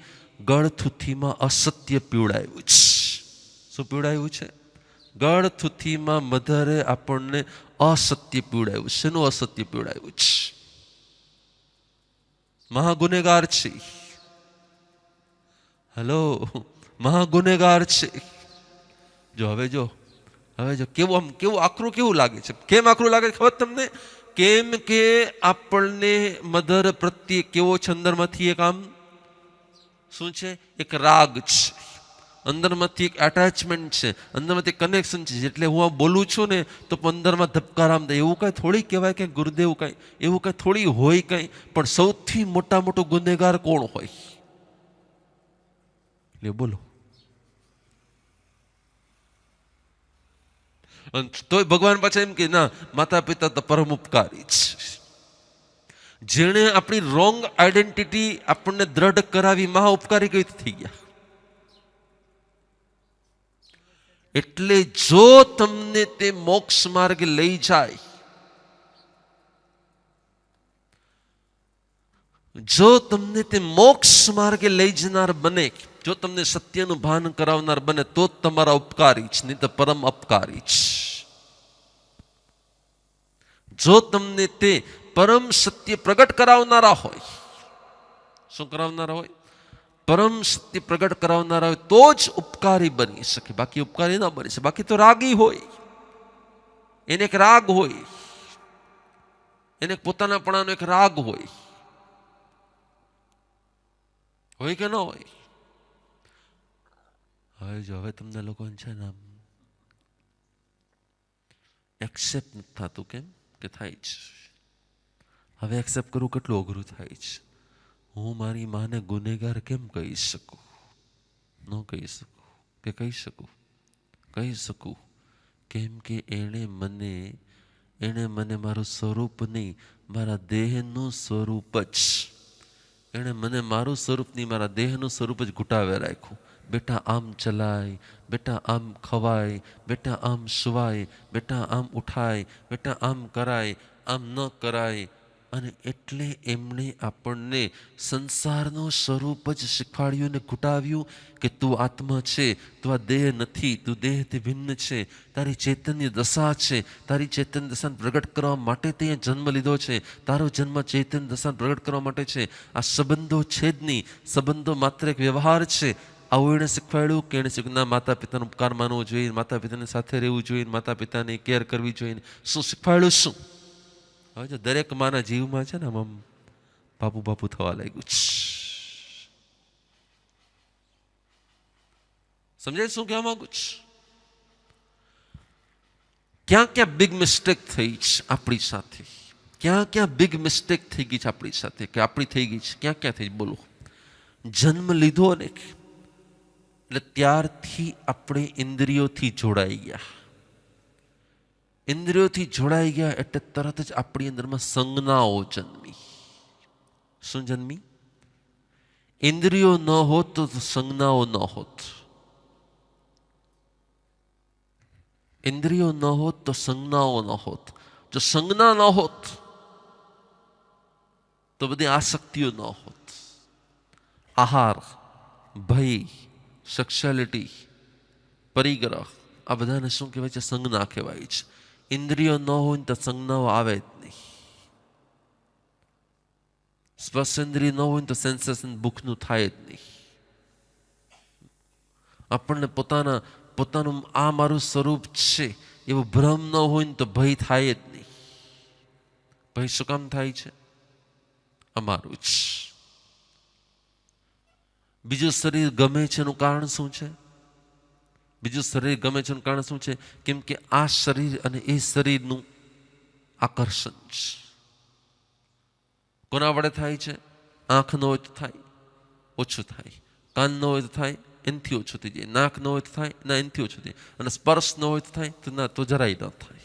ગળથુથીમાં અસત્ય પીવડાવ્યું છે. શું પીવડાવ્યું છે? ગળથુથીમાં મધરે આપણને અસત્ય પીવડાવ્યું. શેનું અસત્ય પીવડાવ્યું છે? મહાગુનેગાર છે. હલો, મહાગુનેગાર છે. જો હવે જો કેવું આકરું કેવું લાગે છે? કેમ આકરું લાગે છે ખબર તમને? કેમ કે આપણને મધર પ્રત્યે કેવો છે અંદરમાંથી એક આમ શું છે? એક રાગ છે. અંદરમાંથી એક એટેચમેન્ટ છે, અંદરમાંથી કનેક્શન છે. એટલે હું આ બોલું છું ને તો અંદરમાં ધબકારામ થાય. એવું કાંઈ થોડી કહેવાય કે ગુરુદેવ કાંઈ એવું કાંઈ થોડી હોય કાંઈ. પણ સૌથી મોટો ગુનેગાર કોણ હોય? એટલે બોલો. તોય ભગવાન પાછા એમ કે ના, માતા પિતા તો પરમ ઉપકારી છે. જેણે આપણી રોંગ આઈડેન્ટિટી આપણને દ્રઢ કરાવી, મહા ઉપકારી કઈ થઈ ગયા. એટલે જો તમને તે મોક્ષ માર્ગે લઈ જાય, જો તમને તે મોક્ષ માર્ગે લઈ જનાર બને, જો તમને સત્યનું ભાન કરાવનાર બને, તો જ તમારા ઉપકારી છે, નહીં તો પરમ અપકારી છે. જો તમને તે પરમ સત્ય પ્રગટ કરાવનારા હોય, શું કરાવનારા હોય? પરમ સત્ય પ્રગટ કરાવનારા હોય તો જ ઉપકારી બની શકે, બાકી ઉપકારી ના બની શકે. બાકી તો રાગી હોય, એને એક રાગ હોય, એને પોતાનાપણાનો એક રાગ હોય કે ન હોય? હવે તમને લોકોને છે ને એક્સેપ્ટ નથી થતું. કેમ કે થાય છે. હવે એક્સેપ્ટ કરવું કેટલું અઘરું થાય છે. હું મારી માને ગુનેગાર કેમ કહી શકું? ન કહી શકું. કે કહી શકું? કહી શકું. કેમ કે એણે મને મારું સ્વરૂપ નહીં, મારા દેહનું સ્વરૂપ જ, એણે મને મારું સ્વરૂપ નહીં, મારા દેહનું સ્વરૂપ જ ઘૂંટાવે રાખ્યું. બેટા આમ ચલાય, બેટા આમ ખવાય, બેટા આમ સુવાય, બેટા આમ ઉઠાય, બેટા આમ કરાય, આમ ન કરાય. અને એટલે એમણે આપણને સંસારનું સ્વરૂપ જ શીખવાડ્યું ને ઘૂંટાવ્યું કે તું આત્મા છે, તું આ દેહ નથી, તું દેહથી ભિન્ન છે, તારી ચૈતન્ય દશા છે, તારી ચૈતન્ય દશાને પ્રગટ કરવા માટે તે જન્મ લીધો છે, તારો જન્મ ચૈતન્ય દશાને પ્રગટ કરવા માટે છે. આ સંબંધો છે જ નહીં, સંબંધો માત્ર એક વ્યવહાર છે. આવું એણે શીખવાડ્યું કે એણે શીખવું ના, માતા પિતાનો ઉપકાર માનવો જોઈએ, માતા પિતાની સાથે રહેવું જોઈએ, માતા પિતાની કેર કરવી જોઈએ. શું શીખવાડ્યું? શું? હવે જો દરેક માના જીવમાં છે ને આમ બાપુ થવા લાગ્યું છે. સમજાય શું કહેવા માંગુ છું? ક્યાં બિગ મિસ્ટેક થઈ છે આપણી સાથે? ક્યાં બિગ મિસ્ટેક થઈ ગઈ છે આપણી સાથે? કે આપણી થઈ ગઈ છે ક્યાં થઈ? બોલો. જન્મ લીધો ને એટલે ત્યારથી આપણે ઇન્દ્રિયોથી જોડાઈ ગયા. ઇન્દ્રિયોથી જોડાઈ ગયા એટલે તરત જ આપણી અંદરમાં સંજ્ઞાઓ જન્મી. શું જન્મી? ઇન્દ્રિયો ન હોત તો સંજ્ઞાઓ ન હોત. ઇન્દ્રિયો ન હોત તો સંજ્ઞાઓ ન હોત. જો સંજ્ઞા ન હોત તો બધી આસક્તિઓ ન હોત. આહાર, ભય, સેક્સ્યુઆલિટી, પરિગ્રહ, આ બધાને શું કહેવાય છે? સંજ્ઞા કહેવાય છે. ઇન્દ્રિયો ન હોય તો સંજ્ઞાઓ આવે જ નહીં. સ્પર્શેન્દ્રિય ન હોય તો સેન્સેશન ભૂખનું થાય જ નહીં. આપણને પોતાનું આ મારું સ્વરૂપ છે એવો ભ્રમ ન હોય ને તો ભય થાય જ નહીં. ભય શું કામ થાય છે? અમારું જ. બીજું શરીર ગમે છે એનું કારણ શું છે? બીજું શરીર ગમે છે એનું કારણ શું છે? કેમ કે આ શરીર અને એ શરીરનું આકર્ષણ છે. કોના વડે થાય છે? આંખ ન હોય તો થાય, ઓછું થાય. કાન ન હોય તો થાય, એનાથી ઓછું થઈ જાય. નાક ન હોય તો થાય, ના એનાથી ઓછું થઈ જાય. અને સ્પર્શ ન હોય તો થાય, તો ના, તો જરાય ન થાય.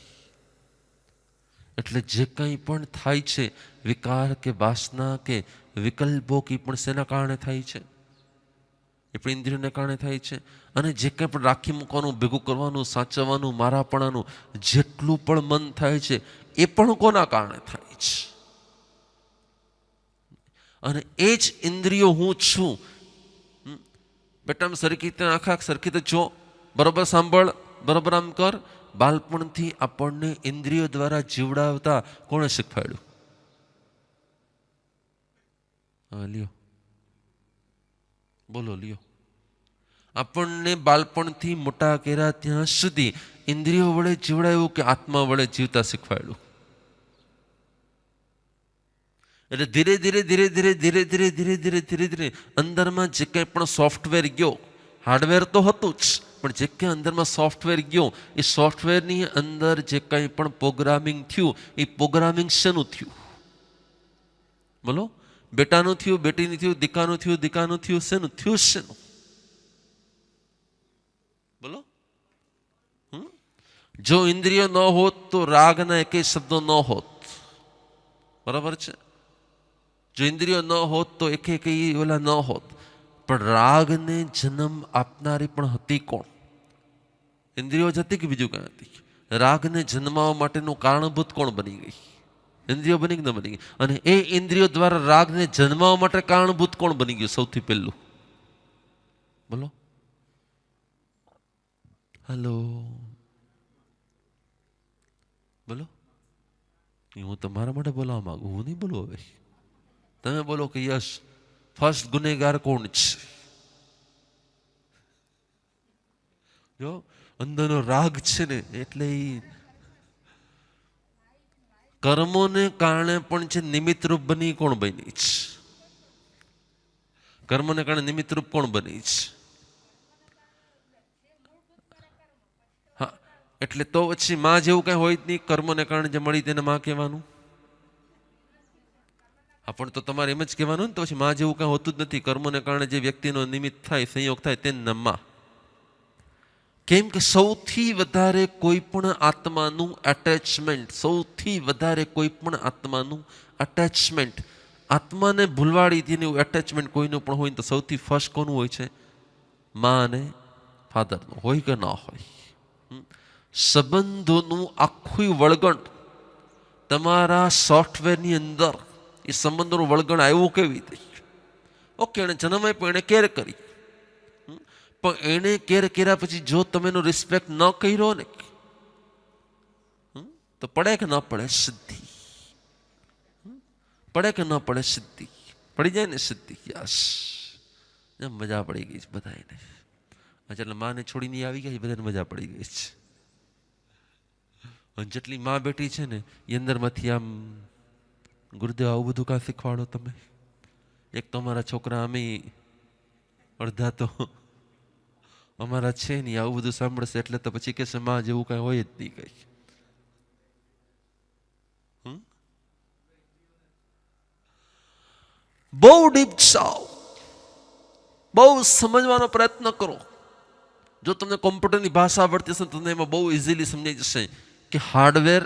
એટલે જે કંઈ પણ થાય છે, વિકાર કે વાસના કે વિકલ્પો કે પણ શેના કારણે થાય છે? એ પણ ઇન્દ્રિયોને કારણે થાય છે. અને જે કંઈ પણ રાખી મૂકવાનું, ભેગું કરવાનું, સાચવવાનું, મારાપણાનું જેટલું પણ મન થાય છે, એ પણ કોના કારણે થાય છે? અને એ જ ઇન્દ્રિયો હું છું. બેટા આમ સરખી રીતે આખા સરખી રીતે જો, બરોબર સાંભળ, બરોબર આમ કર. બાળપણથી આપણને ઇન્દ્રિયો દ્વારા જીવડાવતા કોણે શીખવાડ્યું? હા લ્યો, બોલો લ્યો. આપણને બાળપણથી મોટા કર્યા ત્યાં સુધી ઇન્દ્રિયો વડે જીવડાયું કે આત્મા વડે જીવતા શીખવાડ્યું? એટલે ધીરે ધીરે ધીરે ધીરે ધીરે ધીરે ધીરે ધીરે ધીરે ધીરે અંદરમાં જે કંઈ પણ સોફ્ટવેર ગયો, હાર્ડવેર તો હતું જ, પણ જે કંઈ અંદરમાં સોફ્ટવેર ગયો, એ સોફ્ટવેરની અંદર જે કંઈ પણ પ્રોગ્રામિંગ થયું, એ પ્રોગ્રામિંગ શેનું થયું? બોલો. બેટાનું થયું, બેટીનું થયું, દીકાનું થયું, દીકાનું થયું, શેનું થયું? શેનું? બોલો. જો ઇન્દ્રિયો ન હોત તો રાગના એકેય શબ્દો ન હોત. બરાબર છે? જો ઇન્દ્રિયો ન હોત તો એક ઓલા ન હોત. પણ રાગને જન્મ આપનારી પણ હતી કોણ? ઇન્દ્રિયો જ હતી કે બીજું કાંઈ હતી? રાગને જન્માવા માટેનું કારણભૂત કોણ બની ગઈ? ઇન્દ્રિયો બની કે ન બની ગઈ? અને એ ઇન્દ્રિયો દ્વારા રાગને જન્માવા માટે કારણભૂત કોણ બની ગયું સૌથી પહેલું? બોલો. હલો, બોલો. હું તમારા માટે બોલાવવા માંગુ, હું નહીં બોલું. હવે તમે બોલો કે યસ, ફર્સ્ટ ગુનેગાર કોણ છે? જો અંદરનો રાગ છે ને, એટલે કર્મોને કારણે પણ છે નિમિત્ત રૂપ બની કોણ બની છે? કર્મને કારણે નિમિત્ત રૂપ કોણ બની છે? હા, એટલે તો પછી માં જેવું કઈ હોય જ નહીં. કર્મને કારણે જે મળી તેને માં કહેવાનું. હા, પણ તો તમારે એમ જ કહેવાનું ને, તો પછી માં જેવું કઈ હોતું જ નથી. કર્મને કારણે જે વ્યક્તિનો નિમિત્ત થાય, સંયોગ થાય, તેને માં. કેમ કે સૌથી વધારે કોઈ પણ આત્માનું એટેચમેન્ટ, સૌથી વધારે કોઈ પણ આત્માનું એટેચમેન્ટ, આત્માને ભૂલવાડી દઈને એવું એટેચમેન્ટ કોઈનું પણ હોય તો સૌથી ફર્સ્ટ કોનું હોય છે? માં અને ફાધરનું. હોય કે ના હોય? સંબંધોનું આખું વળગણ તમારા સોફ્ટવેરની અંદર, એ સંબંધોનું વળગણ આવ્યું કેવી રીતે? ઓકે, એને જન્મ આપ્યો, એને કેર કરી, પણ એને કેર કર્યા પછી જો તમે એનો રિસ્પેક્ટ ન કર્યો ને, તો પડે કે ન પડે સિદ્ધિ? પડે કે ન પડે સિદ્ધિ? પડી જાય ને સિદ્ધિ. યસ, મજા પડી ગઈ છે બધાને. એટલે માને છોડીને આવી ગયા, બધાને મજા પડી ગઈ છે. અને જેટલી માં બેટી છે ને, એ અંદરમાંથી આમ, ગુરુદેવ આવું બધું કાં શીખવાડો તમે? એક તો અમારા છોકરા અમે અડધા તો અમારા છે નહીં, આવું બધું સાંભળશે એટલે તો પછી કહેશે માં જેવું કાંઈ હોય જ નહીં કઈ. બહુ ડીપ જાઓ, બહુ સમજવાનો પ્રયત્ન કરો. જો તમને કોમ્પ્યુટરની ભાષા આવડતી હશે તો તમને એમાં બહુ ઇઝીલી સમજાઈ જશે કે હાર્ડવેર,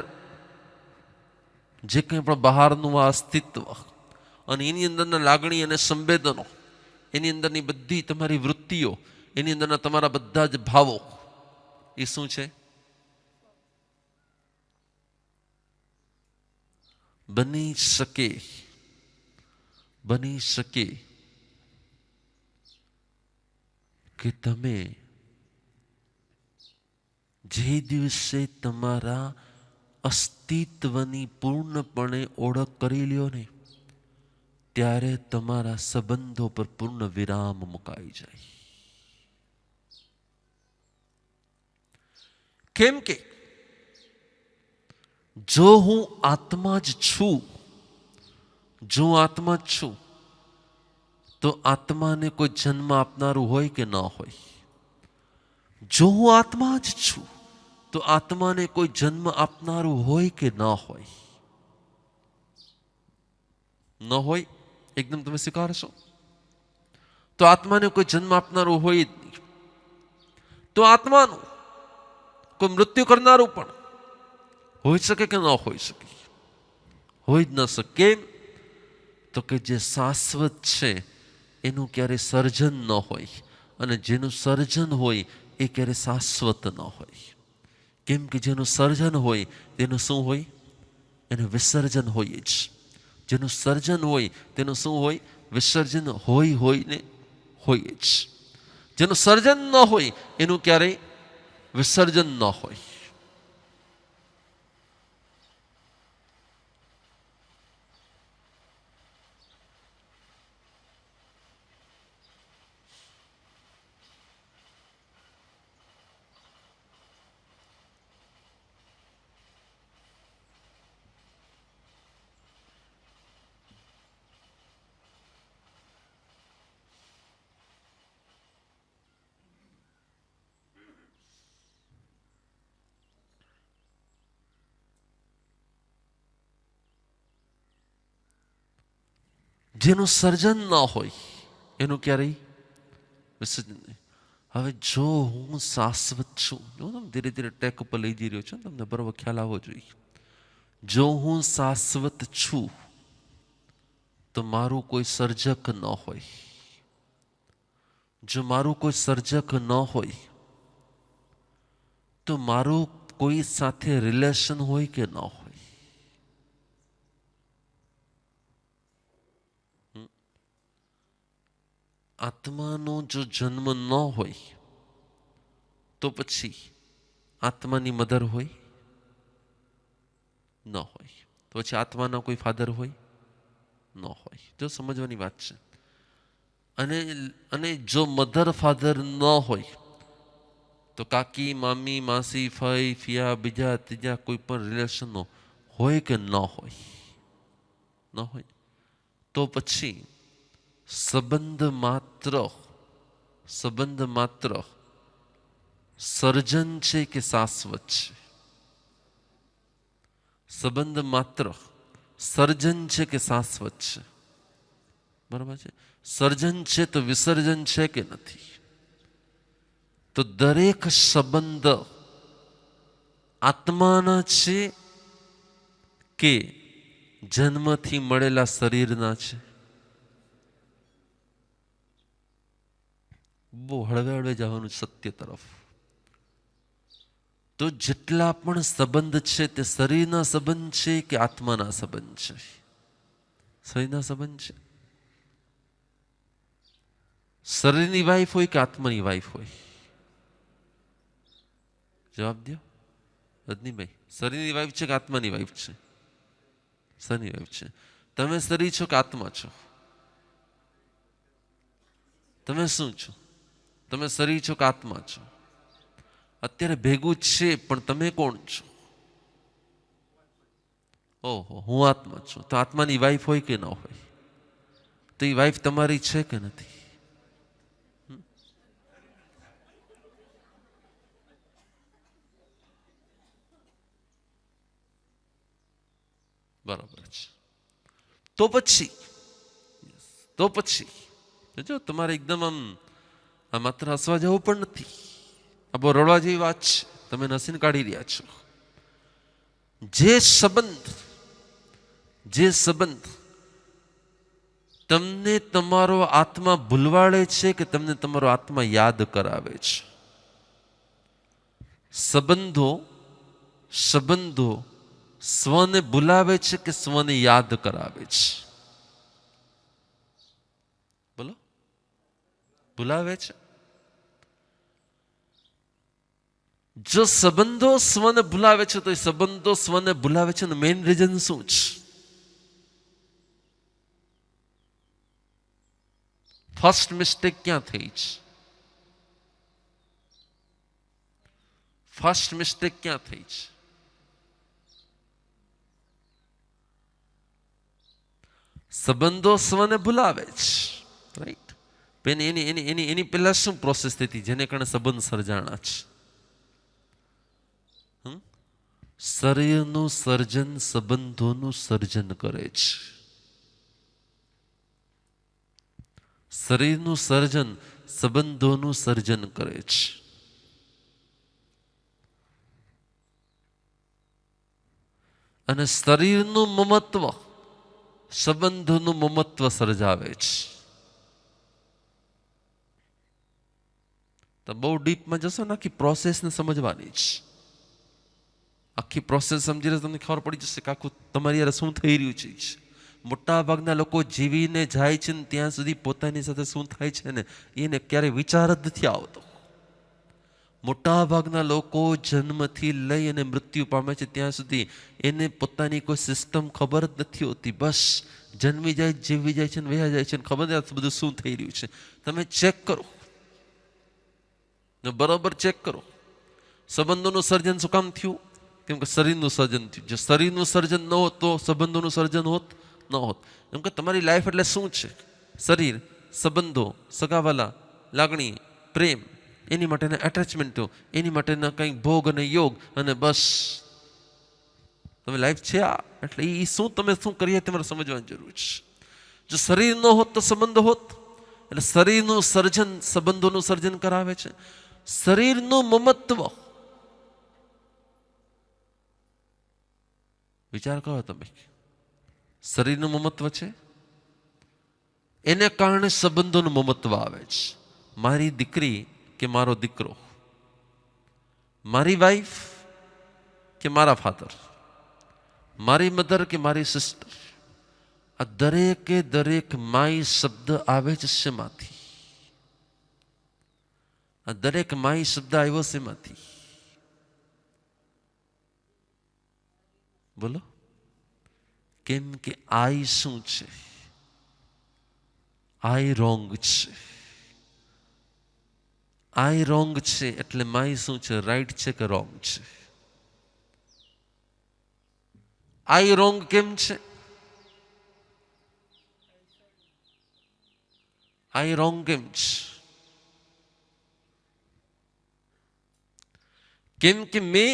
જે કંઈ પણ બહારનું આ અસ્તિત્વ અને એની અંદરના લાગણી અને સંવેદનો, એની અંદરની બધી તમારી વૃત્તિઓ, એની અંદરના તમારા બધા જ ભાવો, એ શું છે? બની શકે કે તમે જે દિવસે તમારા અસ્તિત્વની પૂર્ણપણે ઓળખ કરી લ્યો ને, ત્યારે તમારા સંબંધો પર પૂર્ણ વિરામ મુકાઈ જાય. કેમ કે જો હું આત્મા જ છું, જો આત્મા જ છું, તો આત્માને કોઈ જન્મ આપનારું હોય કે ન હોય? જો હું આત્મા જ છું તો આત્માને કોઈ જન્મ આપનારું હોય કે ન હોય? ન હોય, એકદમ તમે સ્વીકારશો? તો આત્માને કોઈ જન્મ આપનારું હોય જ નહીં. તો આત્માનું કોઈ મૃત્યુ કરનારું પણ હોઈ શકે કે ન હોઈ શકે? હોઈ જ ન શકે. કેમ? તો કે જે શાશ્વત છે એનું ક્યારેય સર્જન ન હોય, અને જેનું સર્જન હોય એ ક્યારેય શાશ્વત ન હોય. કેમ કે જેનું સર્જન હોય તેનું શું હોય? એનું વિસર્જન હોય જ. જેનું સર્જન હોય તેનું શું હોય? વિસર્જન હોય ને હોય જ. જેનું સર્જન ન હોય એનું ક્યારેય વિસર્જન ન હોય. જેનું સર્જન ન હોય એનું ક્યારેય વિસર્જન નહીં. હવે જો હું શાશ્વત છું, જો તમે ધીરે ધીરે ટેક ઉપર લઈ જઈ રહ્યો છો, તમને બરાબર ખ્યાલ આવવો જોઈએ. જો હું શાશ્વત છું તો મારું કોઈ સર્જક ન હોય. જો મારું કોઈ સર્જક ન હોય તો મારું કોઈ સાથે રિલેશન હોય કે ન હોય? આત્માનો જો જન્મ ન હોય તો પછી આત્માની મધર હોય? ન હોય. તો પછી આત્માના કોઈ ફાધર હોય? ન હોય. જો સમજવાની વાત છે. અને જો મધર ફાધર ન હોય તો કાકી, મામી, માસી, ફઈ, ફિયા, બીજા ત્રીજા કોઈ પણ રિલેશનનો હોય કે ન હોય? ન હોય. તો પછી સંબંધ માત્ર સર્જન છે કે શાશ્વત છે? સંબંધ માત્ર સર્જન છે કે શાશ્વત છે? બરાબર છે. સર્જન છે તો વિસર્જન છે કે નથી? તો દરેક સંબંધ આત્માના છે કે જન્મથી મળેલા શરીરના છે? બહુ હળવે હળવે જવાનું સત્ય તરફ. તો જેટલા પણ સંબંધ છે તે શરીરના સંબંધ છે કે આત્માના સંબંધ છે? શરીરના સંબંધ છે. શરીરની વાઈફ હોય કે આત્માની વાઈફ હોય? જવાબ દો રજનીભાઈ. શરીરની વાઈફ છે કે આત્માની વાઈફ છે? શરીરની વાઈફ છે. તમે શરીર છો કે આત્મા છો? તમે શું છો? તમે શરીર છો કે આત્મા છો? અત્યારે ભેગું છે પણ તમે કોણ છો? ઓહો, હું આત્મા છું. તો આત્માની વાઈફ હોય કે ન હોય? તો એ વાઈફ તમારી છે કે નથી? બરાબર છે. તો પછી જો તમારે એકદમ આ માત્ર હસવા જવું પણ નથી, આ બહુ રડવા જેવી વાત છે. તમે નસીને કાઢી રહ્યા છો. જે સંબંધ તમને તમારો આત્મા ભૂલવાડે છે કે તમને તમારો આત્મા યાદ કરાવે છે? સંબંધો સ્વને ભૂલાવે છે કે સ્વને યાદ કરાવે છે? બોલો. ભૂલાવે છે. જો સંબંધો સ્વને ભૂલાવે છે તો એ સંબંધો સ્વને ભૂલાવે છે મેઇન રીઝન શું છે? ફર્સ્ટ મિસ્ટેક ક્યાં થઈ છે? ફર્સ્ટ મિસ્ટેક ક્યાં થઈ છે? સંબંધો સ્વને ભૂલાવે છે, રાઈટ? એની પહેલા શું પ્રોસેસ થઈ હતી જેને કારણે સંબંધ સર્જાણા છે? શરીરનું સર્જન સંબંધોનું સર્જન કરે છે. શરીરનું સર્જન સંબંધોનું સર્જન કરે છે. અને શરીરનું મમત્વ સંબંધોનું મમત્વ સર્જાવે છે. તો બહુ ડીપમાં જશો ને આખી પ્રોસેસને સમજવાની છે. આખી પ્રોસેસ સમજીને તમને ખબર પડી જશે કે આખું તમારી યાર શું થઈ રહ્યું છે. મોટા ભાગના લોકો જીવીને જાય છે ને ત્યાં સુધી પોતાની સાથે શું થાય છે ને એને ક્યારેય વિચાર જ નથી આવતો. મોટા ભાગના લોકો જન્મથી લઈ અને મૃત્યુ પામે છે ત્યાં સુધી એને પોતાની કોઈ સિસ્ટમ ખબર જ નથી હોતી. બસ જન્મી જાય, જીવી જાય છે ને વયા જાય છે ને ખબર નથી બધું શું થઈ રહ્યું છે. તમે ચેક કરો, બરાબર ચેક કરો. સંબંધોનું સર્જન શું કામ થયું? કેમ કે શરીરનું સર્જન થયું. જો શરીરનું સર્જન ન હોત તો સંબંધોનું સર્જન ન હોત. કેમ કે તમારી લાઈફ એટલે શું છે? શરીર, સંબંધો, સગાવાલા, લાગણી, પ્રેમ, એની માટેના એટેચમેન્ટો, એની માટેના કંઈક ભોગ અને યોગ, અને બસ તમે લાઈફ છે આ. એટલે એ શું તમે શું કરીએ તમારે સમજવાની જરૂર છે. જો શરીર ન હોત તો સંબંધ હોત. એટલે શરીરનું સર્જન સંબંધોનું સર્જન કરાવે છે. શરીરનું મમત્વ, વિચાર કરો તમે, શરીરનું મમત્વ છે એને કારણે સંબંધોનું મમત્વ આવે છે. મારી દીકરી કે મારો દીકરો, મારી વાઈફ કે મારા ફાધર, મારી મધર કે મારી સિસ્ટર, આ દરેકે દરેક માય શબ્દ આવે છે શેમાંથી? આ દરેક માય શબ્દ આવ્યો શેમાંથી? બોલો. કેમ કે આઈ શું છે? આઈ રોંગ છે. આઈ રોંગ છે એટલે માય શું છે? રાઈટ છે કે રોંગ છે? આઈ રોંગ કેમ છે? આઈ રોંગ કેમ છે? કેમ કે મેં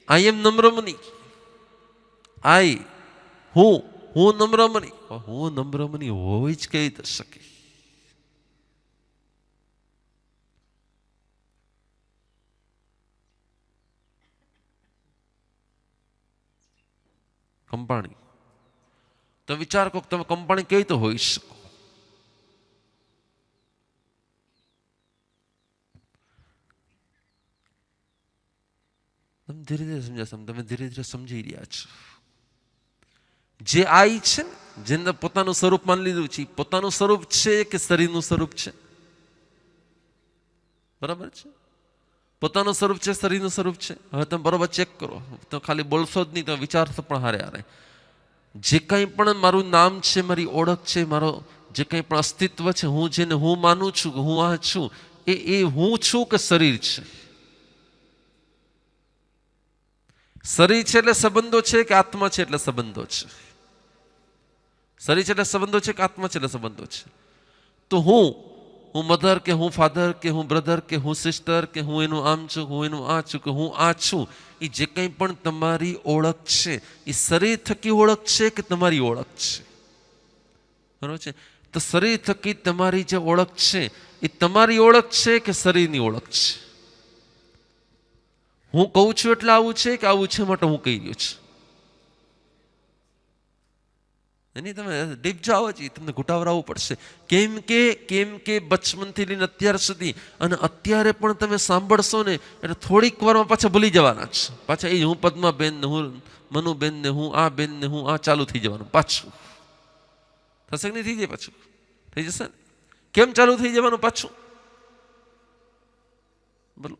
આઈ એમ નમ્રમની, આઈ હું નમ્રમની. હું નમ્રમની હોય જ કઈ રીતે શકે? કંપાણી. તમે વિચાર કરો તમે કંપાણી કઈ રીતે હોઈ શકો? તમે ધીરે ધીરે સમજાશો, તમે ધીરે ધીરે સમજી રહ્યા છો. જે આઈ છે જેને પોતાનું સ્વરૂપ માની લીધું છે, પોતાનું સ્વરૂપ છે કે શરીરનું સ્વરૂપ છે? બરાબર છે, પોતાનું સ્વરૂપ છે, શરીરનું સ્વરૂપ છે. હવે તમે બરોબર ચેક કરો. તો ખાલી બોલશો જ નહીં, તમે વિચારશો પણ હારે હારે. જે કંઈ પણ મારું નામ છે, મારી ઓળખ છે, મારો જે કંઈ પણ અસ્તિત્વ છે, હું જેને હું માનું છું કે હું આ છું, એ હું છું કે શરીર છે? શરીર છે એટલે સંબંધો છે કે આત્મા છે એટલે સંબંધો છે? શરીર છે એટલે સંબંધો છે કે આત્મા છે એટલે સંબંધો છે? તો હું મધર કે હું ફાધર કે હું બ્રધર કે હું સિસ્ટર કે હું એનું આમ છું, હું એનું આ છું કે હું આ છું, એ જે કંઈ પણ તમારી ઓળખ છે એ શરીર થકી ઓળખ છે કે તમારી ઓળખ છે? બરાબર છે. તો શરીર થકી તમારી જે ઓળખ છે એ તમારી ઓળખ છે કે શરીરની ઓળખ છે? હું કહું છું એટલે આવું છે કે આવું છે માટે હું કહી રહ્યો છું? એની તમે ડીપ જાઓ જ, તમને ઘૂંટાવરાવવું પડશે. કેમ કે બચપનથી લઈને અત્યાર સુધી, અને અત્યારે પણ તમે સાંભળશો ને એટલે થોડીક વારમાં પાછા ભૂલી જવાના છે. પાછા એ હું પદ્માબેન ને હું મનુબેન ને હું આ બેન ને હું આ ચાલુ થઈ જવાનું પાછું. થશે કે નહીં થઈ જાય? પાછું થઈ જશે ને. કેમ ચાલુ થઈ જવાનું પાછું? બોલો.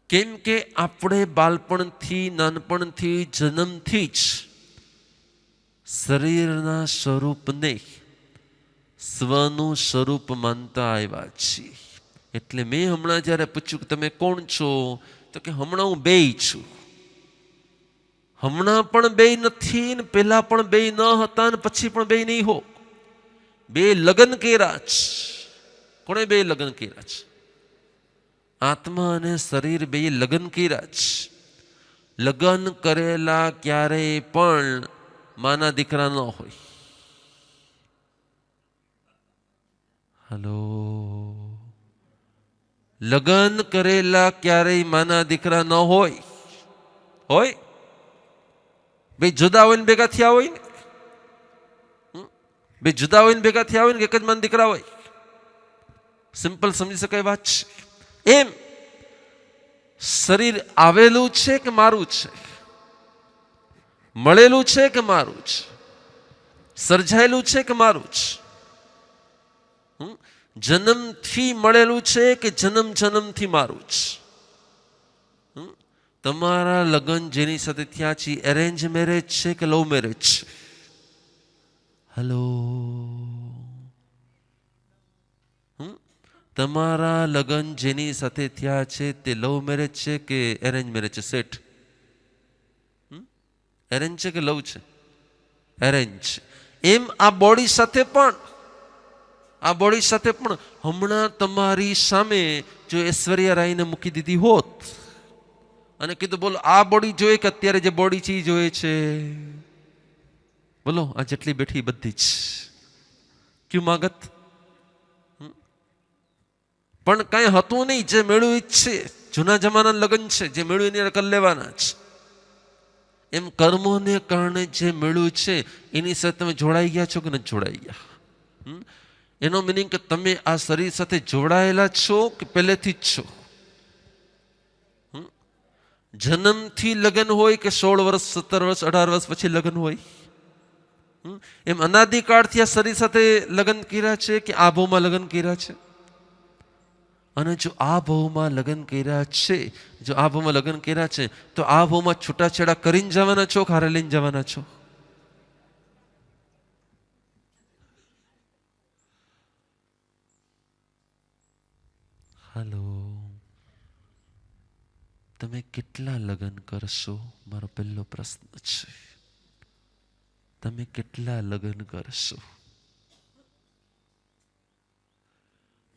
કેમ કે આપણે બાળપણથી, નાનપણથી, જન્મથી જ શરીરના સ્વરૂપને સ્વનું સ્વરૂપ માનતા આવ્યા છીએ. એટલે મેં હમણાં જ્યારે પૂછ્યું કે તમે કોણ છો, તો કે હમણાં હું બેય છું. હમણાં પણ બેય નથી ને પહેલા પણ બેય ન હતા ને પછી પણ બેય નહીં હો. બે લગ્ન કર્યા છે. કોણે બે લગ્ન કર્યા છે? આત્મા અને શરીર બે લગ્ન કર્યા છે. લગ્ન કરેલા ક્યારેય પણ માના દીકરા ન હોય. હલો, લગ્ન કરેલા ક્યારેય માના દીકરા ન હોય. હોય બે જુદા હોય ને ભેગા થયા હોય ને, બે જુદા હોય ને ભેગા થયા હોય ને એક જ માના દીકરા હોય. સિમ્પલ સમજી શકાય વાત છે. એમ શરીર આવેલું છે કે મારું છે? મળેલું છે કે મારું છે? સર્જાયેલું છે કે મારું છે? જન્મથી મળેલું છે કે જન્મ જન્મથી મારું છે? તમારા લગ્ન જેની સાથે થયા છે એરેન્જ મેરેજ છે કે લવ મેરેજ છે? હલો, તમારા લગ્ન જેની સાથે થયા છે તે લવ મેરેજ છે કે એરેન્જ મેરેજ છે? સેટ એરેન્જ છે કે લવ છે? એરેન્જ. એમ આ બોડી સાથે પણ હમણાં તમારી સામે જો ઐશ્વર્યા રાયને મૂકી દીધી હોત અને કીધું બોલો આ બોડી જોઈએ કે અત્યારે જે બોડી છે એ જોઈએ છે? બોલો, આ જેટલી બેઠી બધી જ ક્યું માગત? પણ કઈ હતું નહીં. જે મેળવ્યું જ છે, જૂના જમાનાના લગ્ન છે, જે મેળવ્યું એને કરી લેવાના છે. એમ કર્મોને કારણે જે મેળવ્યું છે એની સાથે તમે જોડાઈ ગયા છો કે નથી જોડાઈ ગયા? એનો મિનિંગ કે તમે આ શરીર સાથે જોડાયેલા છો કે પહેલેથી જ છો? જન્મથી લગ્ન હોય કે 16 વર્ષ 17 વર્ષ 18 વર્ષ પછી લગ્ન હોય? એમ અનાદિકાળથી આ શરીર સાથે લગ્ન કર્યા છે કે આ ભાવમાં લગ્ન કર્યા છે? અને જો આ ભાવમાં લગ્ન કર્યા છે, તો આ ભાવમાં છૂટાછેડા કરીને જવાના છો કે હારે લઈને જવાના છો? હલો, તમે કેટલા લગ્ન કરશો? મારો પહેલો પ્રશ્ન છે. તમે કેટલા લગ્ન કરશો?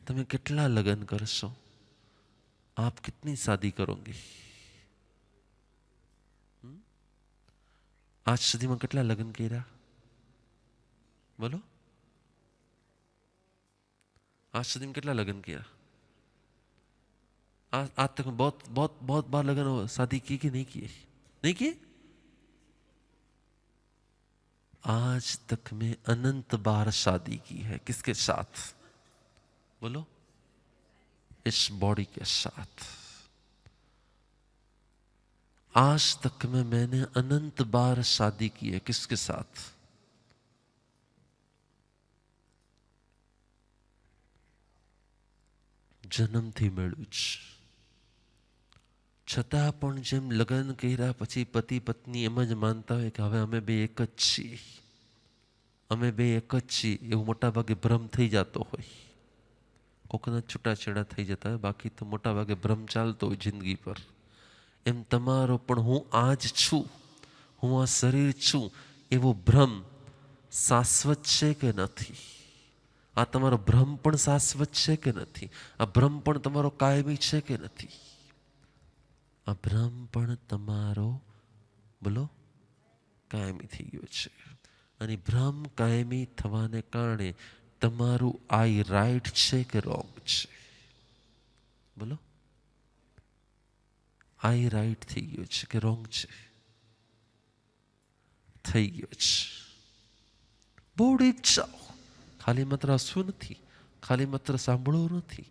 તમે કેટલા લગ્ન કરશો? આપ કિતની શાદી કરોगे? આજ સુધીમાં કેટલા લગ્ન કર્યા? બોલો, आज सुधी में कितना लगन किया? आज तक में बहुत बार लगन शादी की कि नहीं की? नहीं की? आज तक में अनंत बार शादी की है. किसके साथ? बोलो, इस बॉडी के साथ. आज तक में मैंने अनंत बार शादी की है. किसके साथ? જન્મથી મેળવ્યું છે. છતાં પણ જેમ લગ્ન કર્યા પછી પતિ પત્ની એમ જ માનતા હોય કે હવે અમે બે એક જ છીએ, અમે બે એક જ છીએ, એવું મોટા ભાગે ભ્રમ થઈ જતો હોય. કોકના છૂટાછેડા થઈ જતા હોય, બાકી તો મોટા ભાગે ભ્રમ ચાલતો હોય જિંદગી પર. એમ તમારો પણ હું આ જ છું, હું આ શરીર છું એવો ભ્રમ શાશ્વત છે કે નથી? આ તમારો ભ્રમ પણ શાશ્વત છે કે નથી? આ ભ્રમ પણ તમારો કાયમી છે કે નથી? આ ભ્રમ પણ તમારો, બોલો, કાયમી થઈ ગયો છે. અને ભ્રમ કાયમી થવાને કારણે તમારું આઈ રાઈટ છે કે રોંગ છે? બોલો, આઈ રાઈટ થઈ ગયો છે કે રોંગ છે? થઈ ગયો છે. બોડી જ જાઓ, ખાલી માત્ર હસવું નથી, ખાલી માત્ર સાંભળવું નથી.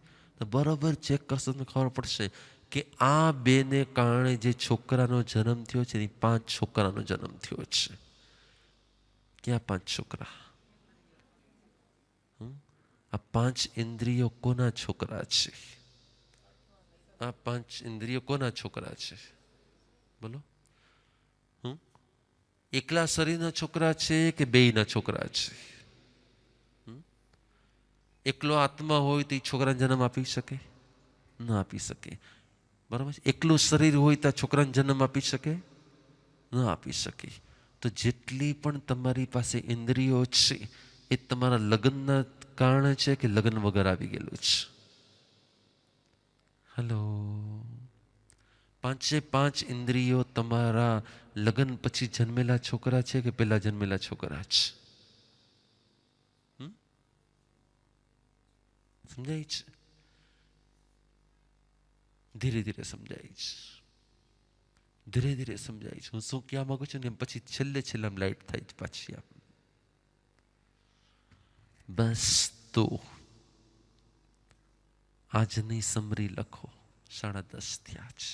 બરાબર ચેક કરશો તો ખબર પડશે કે આ બેને કારણે જે છોકરાનો જન્મ થયો છે, 5 છોકરાનો જન્મ થયો છે. ક્યાં 5 છોકરા? આ 5 ઇન્દ્રિયો કોના છોકરા છે? આ 5 ઇન્દ્રિયો કોના છોકરા છે? બોલો, એકલા શરીરના છોકરા છે કે બેયના છોકરા છે? એકલો આત્મા હોય તો એ છોકરાને જન્મ આપી શકે? ન આપી શકે. બરાબર છે. એકલું શરીર હોય તો છોકરાને જન્મ આપી શકે? ન આપી શકે. તો જેટલી પણ તમારી પાસે ઇન્દ્રિયો છે એ તમારા લગ્નના કારણે છે કે લગ્ન વગર આવી ગયેલું છે. હલો, પાંચે પાંચ ઇન્દ્રિયો તમારા લગ્ન પછી જન્મેલા છોકરા છે કે પહેલા જન્મેલા છોકરા છે? સમજાય છે? ધીરે ધીરે સમજાય છે, ધીરે ધીરે સમજાય છે. હું શું કહેવા માંગુ છું ને એમ પછી છેલ્લે છેલ્લે લાઈટ થાય છે પાછી. બસ તો આજની સમરી લખો. 10:30 થયા છે.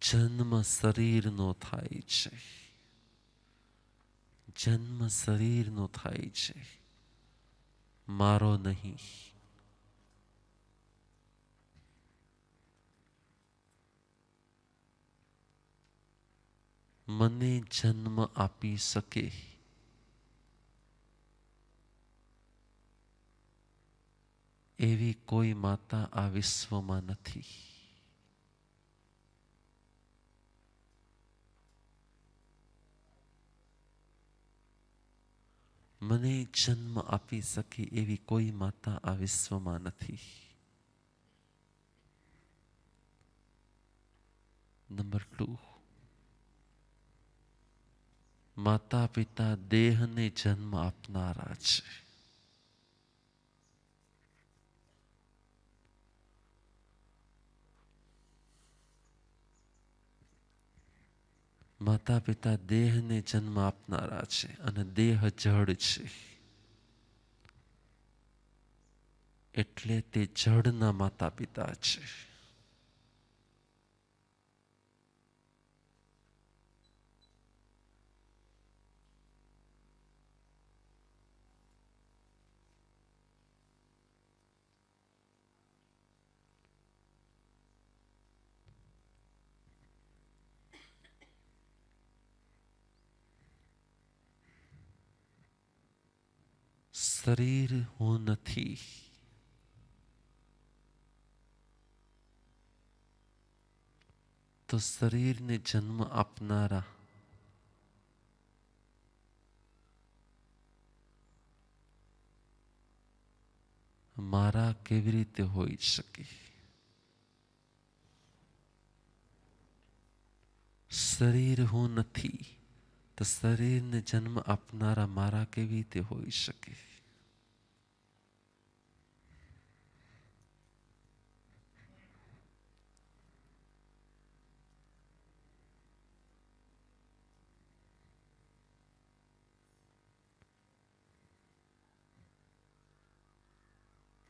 જન્મ શરીરનો થાય છે, જન્મ શરીરનો થાય છે, મારો નહીં. મને જન્મ આપી શકે એવી કોઈ માતા આ વિશ્વમાં નથી. મને જન્મ આપી શકે એવી કોઈ માતા આ વિશ્વમાં નથી. નંબર 2, માતા પિતા દેહને જન્મ આપનારા છે. માતા પિતા દેહને જન્મ આપનારા છે અને દેહ જડ છે, એટલે તે જડના માતા પિતા છે. શરીર હું નથી, તો શરીરને જન્મ આપનારા મારા કેવી રીતે હોઈ શકે? શરીર હું નથી તો શરીરને જન્મ આપનારા મારા કેવી રીતે હોઈ શકે?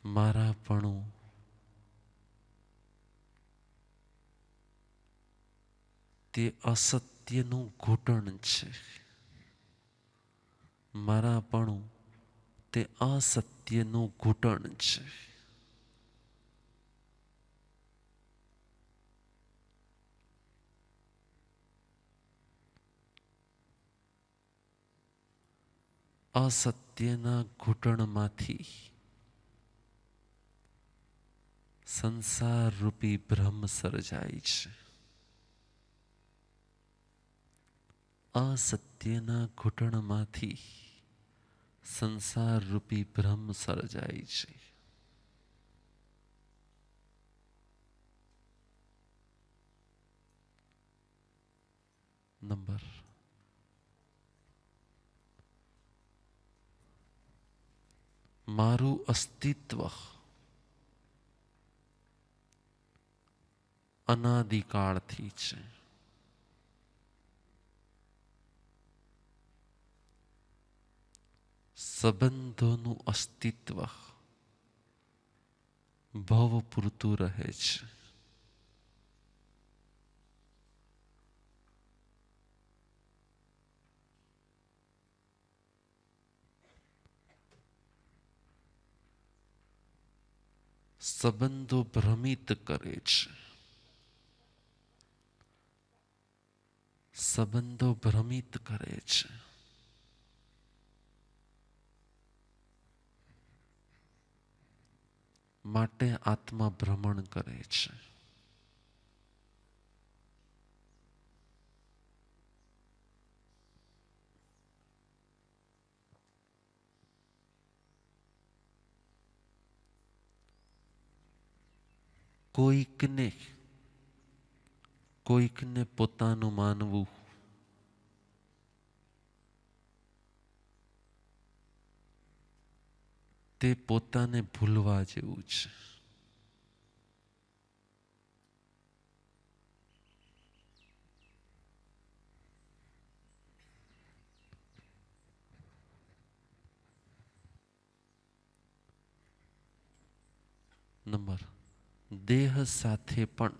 મારાપણું તે અસત્યનું ઘૂંટણ છે. મારાપણું તે અસત્યનું ઘૂંટણ છે. અસત્યના ઘૂંટણમાંથી સંસાર રૂપી ભ્રમ સર્જાય છે. અસત્યના ઘૂંટણમાંથી સંસાર રૂપી ભ્રમ સર્જાય છે. નંબર મારું અસ્તિત્વ અનાદિકાળથી છે. સંબંધોનું અસ્તિત્વ ભવ પૂરતું રહે છે. સંબંધો ભ્રમિત કરે છે. સંબંધો ભ્રમિત કરે છે. માટે આત્મા ભ્રમણ કરે છે. કોઈકને પોતાનું માનવું તે પોતાને ભૂલવા જેવું છે. નંબર દેહ સાથે પણ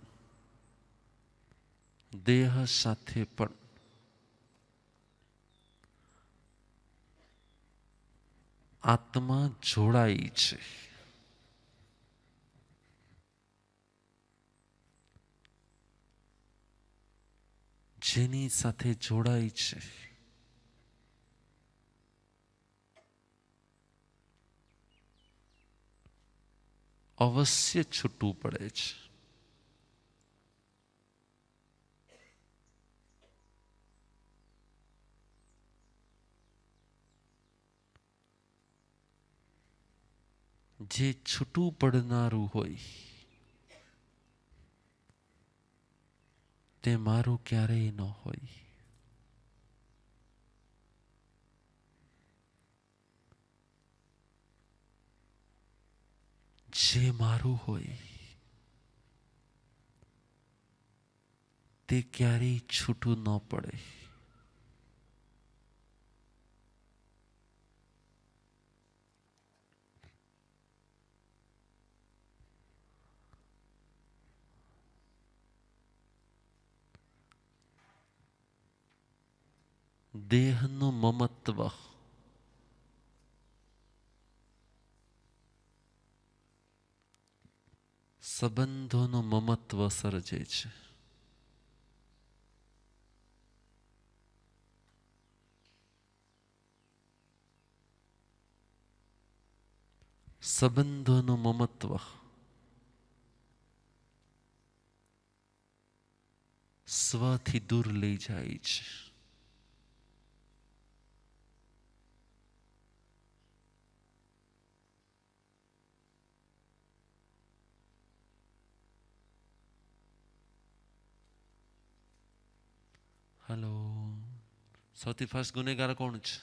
આત્મા જોડાઈ છે. જેની સાથે જોડાઈ છે અવશ્ય છૂટવું પડે છે. જે છૂટું પડનારું હોય તે મારું ક્યારેય ન હોય. જે મારું હોય તે ક્યારેય છૂટું ન પડે. દેહનું મમત્વ સંબંધોનું મમત્વ સર્જે છે. સંબંધોનું મમત્વ સ્વથી દૂર લઈ જાય છે. હલો, સૌથી ફર્સ્ટ ગુનેગાર કોણ છે?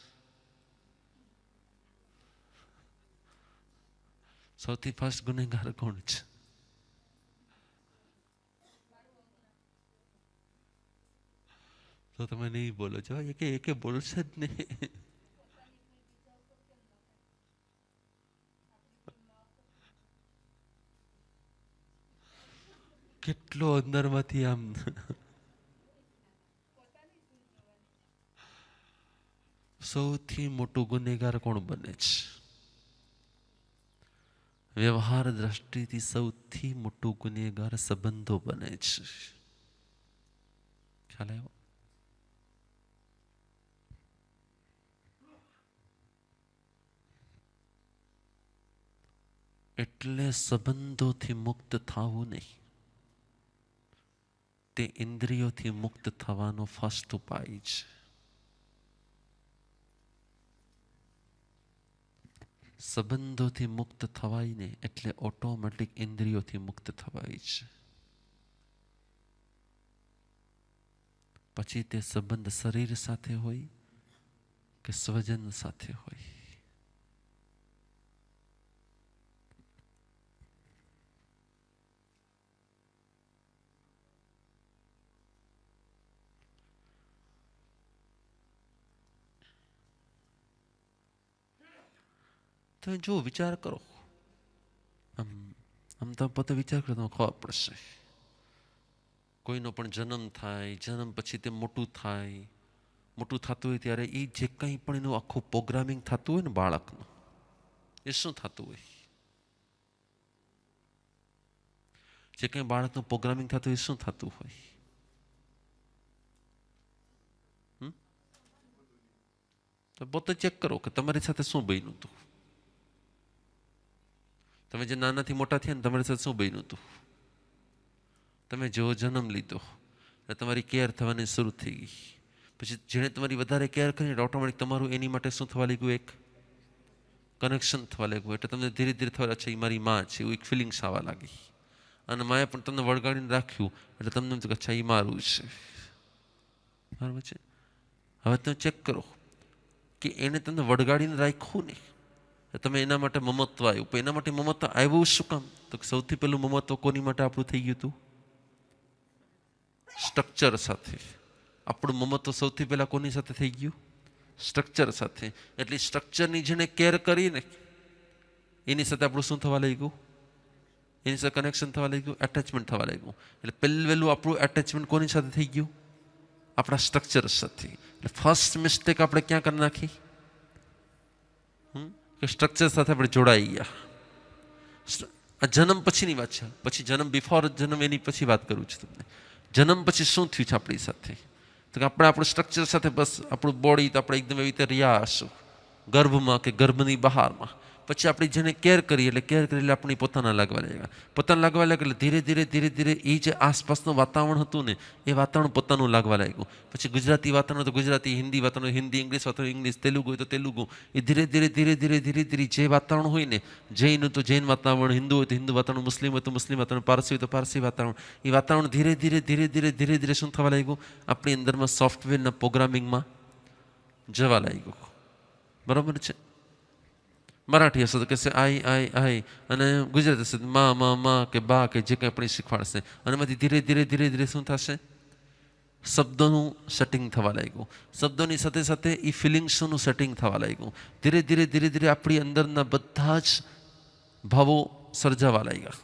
સૌથી ફર્સ્ટ ગુનેગાર કોણ છે? તો તમે નહીં બોલો છો, એકે બોલશે જ નહીં. કેટલો અંદરમાંથી આમ સૌથી મોટું ગુનેગાર કોણ બને છે? વ્યવહાર દ્રષ્ટિથી સૌથી મોટું ગુનેગાર સંબંધો બને છે. ખ્યાલ આવ્યો? એટલે સંબંધોથી મુક્ત થવું નહીં, તે ઇન્દ્રિયોથી મુક્ત થવાનો ફર્સ્ટ ઉપાય છે. સંબંધોથી મુક્ત થવાય ને એટલે ઓટોમેટિક ઇન્દ્રિયોથી મુક્ત થવાય છે. પછી તે સંબંધ શરીર સાથે હોય કે સ્વજન સાથે હોય. તમે જો વિચાર કરો, આમ તમે પોતે વિચાર કરો તો ખબર પડશે. કોઈનો પણ જન્મ થાય, જન્મ પછી તે મોટું થાય, મોટું થતું હોય ત્યારે એ જે કંઈ પણ એનું આખું પ્રોગ્રામિંગ થતું હોય ને બાળકનું, એ શું થતું હોય? જે કંઈ બાળકનું પ્રોગ્રામિંગ થતું હોય એ શું થતું હોય? તો પોતે ચેક કરો કે તમારી સાથે શું બન્યું હતું. તમે જે નાનાથી મોટા થયા ને તમારી સાથે શું બન્યું હતું? તમે જેવો જન્મ લીધો એટલે તમારી કેર થવાની શરૂ થઈ ગઈ. પછી જેણે તમારી વધારે કેર કરીને ઓટોમેટિક તમારું એની માટે શું થવા લાગ્યું? એક કનેક્શન થવા લાગ્યું. એટલે તમને ધીરે ધીરે થવા છે એ મારી માં છે એવું એક ફિલિંગ્સ આવવા લાગી. અને માએ પણ તમને વળગાડીને રાખ્યું એટલે તમને એમ અચ્છા એ મારું છે. બરાબર છે. હવે તમે ચેક કરો કે એને તમને વળગાડીને રાખ્યું ને તમે એના માટે મમત્વ આવ્યું. પણ એના માટે મમત્વ આવ્યું શું કામ? તો સૌથી પહેલું મમત્વ કોની માટે આપણું થઈ ગયું હતું? સ્ટ્રક્ચર સાથે. આપણું મમત્વ સૌથી પહેલા કોની સાથે થઈ ગયું? સ્ટ્રક્ચર સાથે. એટલે સ્ટ્રક્ચરની જેને કેર કરીને એની સાથે આપણું શું થવા લાગ્યું? એની સાથે કનેક્શન થવા લાગ્યું, એટેચમેન્ટ થવા લાગ્યું. એટલે પહેલું આપણું એટેચમેન્ટ કોની સાથે થઈ ગયું? આપણા સ્ટ્રક્ચર સાથે. એટલે ફર્સ્ટ મિસ્ટેક આપણે ક્યાં કરી નાખી? કે સ્ટ્રક્ચર સાથે આપણે જોડાઈ ગયા. આ જન્મ પછીની વાત છે. પછી જન્મ બિફોર જન્મ એની પછી વાત કરું છું તમને. જન્મ પછી શું થયું છે આપણી સાથે? તો કે આપણે આપણું સ્ટ્રક્ચર સાથે બસ આપણું બોડી તો આપણે એકદમ એવી રીતે રહ્યા હશું ગર્ભમાં કે ગર્ભની બહારમાં. પછી આપણે જેને કેર કરીએ એટલે કેર કરી એટલે આપણી પોતાના લાગવા લાગ્યા. પોતાના લાગવા લાગ્યા એટલે ધીરે ધીરે ધીરે ધીરે એ જે આસપાસનું વાતાવરણ હતું ને એ વાતાવરણ પોતાનું લાગવા લાગ્યું. પછી ગુજરાતી વાતાવરણ તો ગુજરાતી, હિન્દી વાતાવરણ હિન્દી, ઇંગ્લિશ વાતાવરણ ઇંગ્લિશ, તેલુગુ હોય તો તેલુગુ. એ ધીરે ધીરે ધીરે ધીરે ધીરે ધીરે જે વાતાવરણ હોય ને, જૈન તો જૈન વાતાવરણ, હિન્દુ હોય તો હિન્દુ વાતાવરણ, મુસ્લિમ હોય તો મુસ્લિમ વાતાવરણ, પારસી હોય તો પારસી વાતાવરણ. એ વાતાવરણ ધીરે ધીરે ધીરે ધીરે ધીરે ધીરે શું થવા લાગ્યું? આપણી અંદરમાં સોફ્ટવેરના પ્રોગ્રામિંગમાં જવા લાગ્યું. બરાબર છે. મરાઠી હશે તો કહેશે આઈ અને ગુજરાતી હશે માં કે બા કે જે કંઈ આપણે શીખવાડશે. અને એમાંથી ધીરે ધીરે ધીરે ધીરે શું થશે? શબ્દોનું સેટિંગ થવા લાગ્યું. શબ્દોની સાથે સાથે એ ફિલિંગ્સનું સેટિંગ થવા લાગ્યું. ધીરે ધીરે ધીરે ધીરે આપણી અંદરના બધા જ ભાવો સર્જાવા લાગ્યા.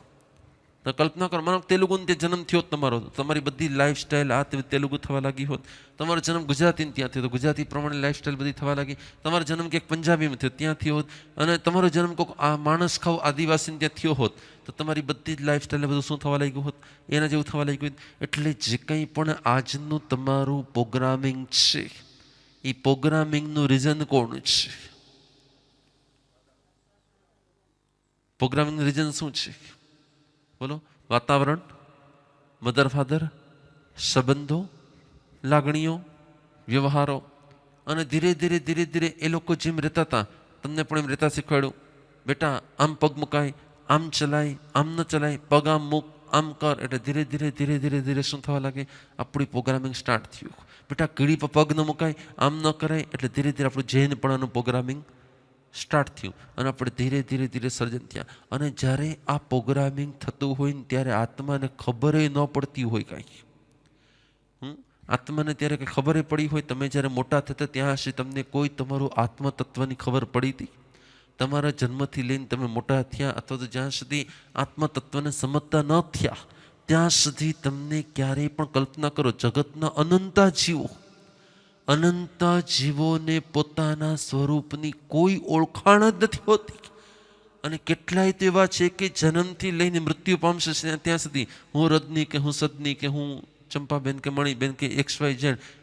તો કલ્પના કરો, માનો તેલુગુને તે જન્મ થયો તમારો, તમારી બધી લાઈફસ્ટાઈલ આ તેલુગુ થવા લાગી હોત. તમારો જન્મ ગુજરાતીને ત્યાં થયો તો ગુજરાતી પ્રમાણે લાઈફસ્ટાઈલ બધી થવા લાગી. તમારો જન્મ ક્યાંક પંજાબીમાં થયો ત્યાં થયો હોત. અને તમારો જન્મ કોઈક આ માણસ ખાવ આદિવાસીને ત્યાં થયો હોત તો તમારી બધી જ લાઈફસ્ટાઈલ બધું શું થવા લાગ્યું હોત? એના જેવું થવા લાગ્યું. એટલે જે કંઈ પણ આજનું તમારું પ્રોગ્રામિંગ છે એ પ્રોગ્રામિંગનું રીઝન કોણ છે? પ્રોગ્રામિંગનું રીઝન શું છે? બોલો. વાતાવરણ, મધર ફાધર, સંબંધો, લાગણીઓ, વ્યવહારો. અને ધીરે ધીરે ધીરે ધીરે એ લોકો જેમ રહેતા હતા તમને પણ એમ રહેતા શીખવાડ્યું. બેટા આમ પગ મુકાય, આમ ચલાય, આમ ન ચલાય, પગ આમ મૂક, આમ કર. એટલે ધીરે ધીરે ધીરે ધીરે ધીરે શું થવા લાગે? આપણી પ્રોગ્રામિંગ સ્ટાર્ટ થયું. બેટા કીડી પર પગ ન મુકાય, આમ ન કરાય. એટલે ધીરે ધીરે આપણું જૈનપણાનું પ્રોગ્રામિંગ સ્ટાર્ટ થયું અને આપણે ધીરે ધીરે ધીરે સર્જન થયા. અને જ્યારે આ પ્રોગ્રામિંગ થતું હોય ને ત્યારે આત્માને ખબર ન પડતી હોય કાંઈ. આત્માને ત્યારે કંઈ ખબર પડી હોય? તમે જ્યારે મોટા થતા ત્યાં હશે તમને કોઈ તમારું આત્મતત્વની ખબર પડી હતી? તમારા જન્મથી લઈને તમે મોટા થયા અથવા તો જ્યાં સુધી આત્મતત્વને સમજતા ન થયા ત્યાં સુધી તમને ક્યારેય પણ કલ્પના કરો, જગતના અનંતા જીવો, અનંતા જીવોને પોતાના સ્વરૂપની કોઈ ઓળખાણ જ નથી હોતી. અને કેટલાય તો એવા છે કે જન્મથી લઈને મૃત્યુ પામશે ત્યાં સુધી હું રજની કે હું સદની કે હું ચંપાબેન કે મણીબેન કે XYZ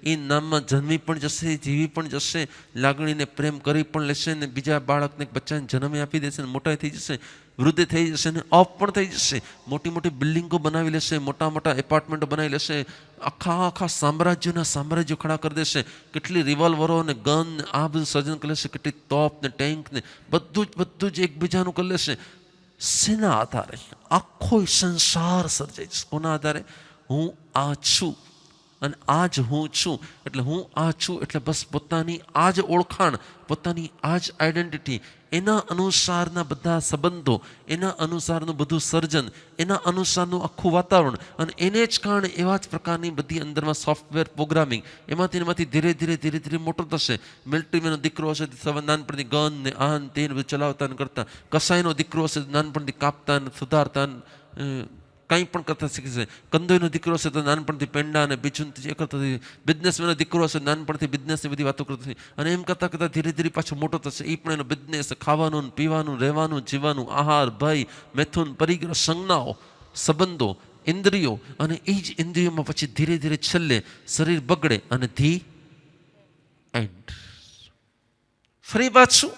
એ નામમાં જન્મી પણ જશે, જીવી પણ જશે, લાગણીને પ્રેમ કરી પણ લેશે ને બીજા બાળકને બચ્ચાને જન્મે આપી દેશે ને મોટા થઈ જશે, વૃદ્ધ થઈ જશે ને ઓફ પણ થઈ જશે, મોટી મોટી બિલ્ડિંગો બનાવી લેશે, મોટા મોટા એપાર્ટમેન્ટો બનાવી લેશે, આખા સામ્રાજ્યો ખડા કરી દેશે, કેટલી રિવોલ્વરો ને ગન ને આ બધું સર્જન કરી લેશે, કેટલી તોપ ને ટેન્ક ને બધું જ એકબીજાનું કરી લેશે. શેના આધારે? આખો સંસાર સર્જાય છે. કોના આધારે? હું આ છું અને આ જ હું છું. એટલે હું આ છું એટલે બસ પોતાની આ જ ઓળખાણ, પોતાની આ જ આઈડેન્ટિટી, એના અનુસારના બધા સંબંધો, એના અનુસારનું બધું સર્જન, એના અનુસારનું આખું વાતાવરણ અને એને જ કારણે એવા જ પ્રકારની બધી અંદરમાં સોફ્ટવેર પ્રોગ્રામિંગ એમાંથી ધીરે ધીરે મોટો થશે. મિલિટરીમેનનો દીકરો હશે નાનપણથી ગન ને આન તેને બધું ચલાવતા ને કરતા, કસાઈનો દીકરો હશે નાનપણથી કાપતા ને સુધારતા કંઈ પણ કરતા શીખે છે, કંદોઈનો દીકરો હશે તો નાનપણથી પેંડા અને બીજું એ કરતો થઈ, બિઝનેસમેનનો દીકરો હશે નાનપણથી બિઝનેસની બધી વાતો કરતો થઈ અને એમ કરતાં કરતાં ધીરે ધીરે પાછો મોટો થશે. એ પણ એનો બિઝનેસ, ખાવાનું, પીવાનું, રહેવાનું, જીવવાનું, આહાર, ભય, મૈથુન, પરિગ્રહ, સંજ્ઞાઓ, સંબંધો, ઇન્દ્રિયો અને એ જ ઇન્દ્રિયોમાં પછી ધીરે ધીરે છેલ્લે શરીર બગડે અને ધી એન્ડ ફરી પાછું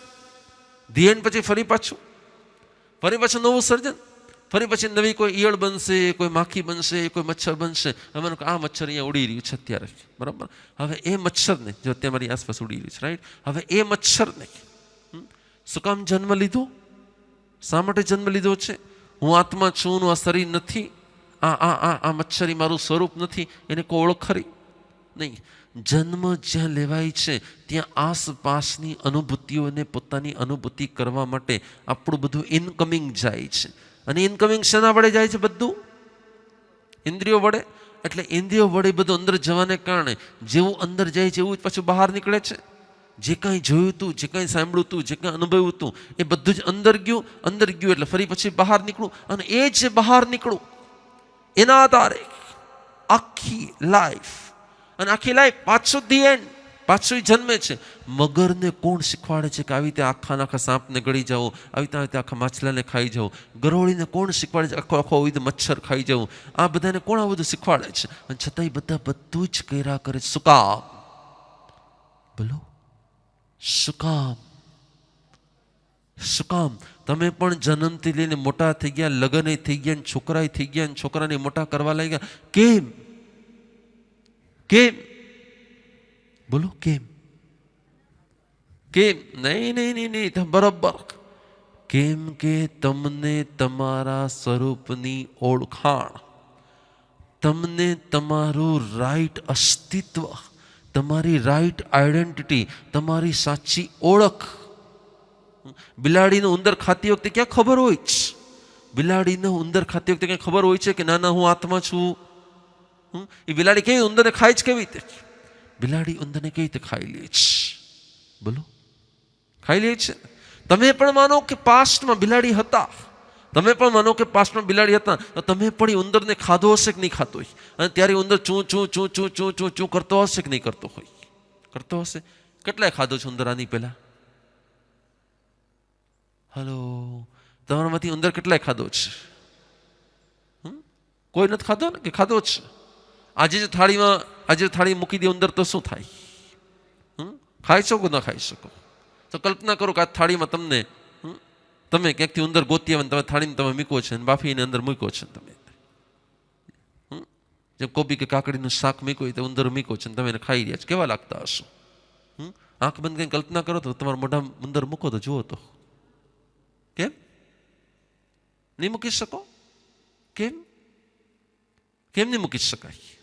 ધી એન્ડ પછી ફરી પાછું ફરી પાછું નવું સર્જન, ફરી પછી નવી કોઈ ઈયળ બનશે, કોઈ માખી બનશે, કોઈ મચ્છર બનશે. અમે આ મચ્છર અહીંયા ઉડી રહ્યું છે અત્યારે, બરાબર. હવે એ મચ્છરને, જો અત્યારે મારી આસપાસ ઉડી રહ્યું છે, રાઈટ, હવે એ મચ્છરને શું કામ જન્મ લીધો, શા માટે જન્મ લીધો છે? હું આત્મા છું, આ શરીર નથી, આ મચ્છરી મારું સ્વરૂપ નથી, એને કોઈ ઓળખ ખરી નહીં. જન્મ જ્યાં લેવાય છે ત્યાં આસપાસની અનુભૂતિઓને પોતાની અનુભૂતિ કરવા માટે આપણું બધું ઇનકમિંગ જાય છે. અને ઇનકમિંગ શેના વડે જાય છે? બધું ઇન્દ્રિયો વડે. એટલે ઇન્દ્રિયો વડે બધું અંદર જવાને કારણે જેવું અંદર જાય છે એવું જ પાછું બહાર નીકળે છે. જે કાંઈ જોયું હતું, જે કાંઈ સાંભળ્યું હતું, જે કાંઈ અનુભવ્યું હતું, એ બધું જ અંદર ગયું એટલે ફરી પછી બહાર નીકળું. અને એ જે બહાર નીકળું એના આધારે આખી લાઈફ, અને આખી લાઈફ પાછું ધી એન્ડ, પાછું જન્મે છે. મગરને કોણ શીખવાડે છે કે આવી રીતે આખા સાપને ગળી જાઓ, આવી રીતે આખા માછલાને ખાઈ જાઓ? ગરોળીને કોણ શીખવાડે છે આખો આવી રીતે મચ્છર ખાઈ જવું? આ બધાને કોણ આ બધું શીખવાડે છે? અને છતાંય બધા બધું જ કર્યા કરે. શું કામ? બોલો, શું કામ? શું કામ? તમે પણ જન્મથી લઈને મોટા થઈ ગયા, લગ્ન થઈ ગયા, છોકરા થઈ ગયા, છોકરાને મોટા કરવા લાગ્યા. કેમ? કેમ? બોલો, કેમ? કેમ? નહીં, બરાબર. કેમ કે તમને તમારા સ્વરૂપની ઓળખાણ, તમને તમારું રાઈટ અસ્તિત્વ, તમારી રાઈટ આઈડેન્ટિટી, તમારી સાચી ઓળખ. બિલાડીને ઉંદર ખાતી વખતે ક્યાં ખબર હોય છે? બિલાડીને ઉંદર ખાતી વખતે ક્યાં ખબર હોય છે કે ના હું આત્મા છું? એ બિલાડી કેવી ઉંદરને ખાય છે? કેવી રીતે? બિલાડી ઉંદરને કેવી રીતે ખાઈ લે છે? બોલો, ખાઈ લે છે. તમે પણ માનો કે પાસ્ટમાં બિલાડી હતા, તમે પણ માનો કે પાસ્ટમાં બિલાડી હતા, તો તમે પણ એ ઉંદરને ખાધો હશે કે નહીં ખાતો હોય? અને ત્યારે ઉંદર ચૂં ચૂં ચૂં ચૂં ચૂં ચૂં ચૂં કરતો હશે કે નહીં કરતો હોય? કરતો હશે. કેટલાય ખાધો છે ઉંદર આની પહેલા? હલો, તમારામાંથી ઉંદર કેટલાય ખાધો છે? કોઈ નથી ખાધો ને? કે ખાધો છે? આજે થાળી મૂકી દે ઉંદર તો શું થાય? ખાઈ શકો ન ખાઈ શકો? તો કલ્પના કરો કે આ થાળીમાં તમે ક્યાંકથી ઉંદર ગોતી આવે, તમે થાળીમાં તમે મૂકો છે, બાફીને અંદર મૂકો છે તમે. જેમ કોબી કે કાકડીનું શાક મૂક્યું તો ઉંદર મૂકો છે, તમે એને ખાઈ રહ્યા છો, કેવા લાગતા હશો? આંખ બંધ કરીને કલ્પના કરો તો તમારા મોઢામાં ઉંદર મૂકો તો જુઓ તો. કેમ નહીં મૂકી શકો? કેમ નહીં મૂકી શકાય?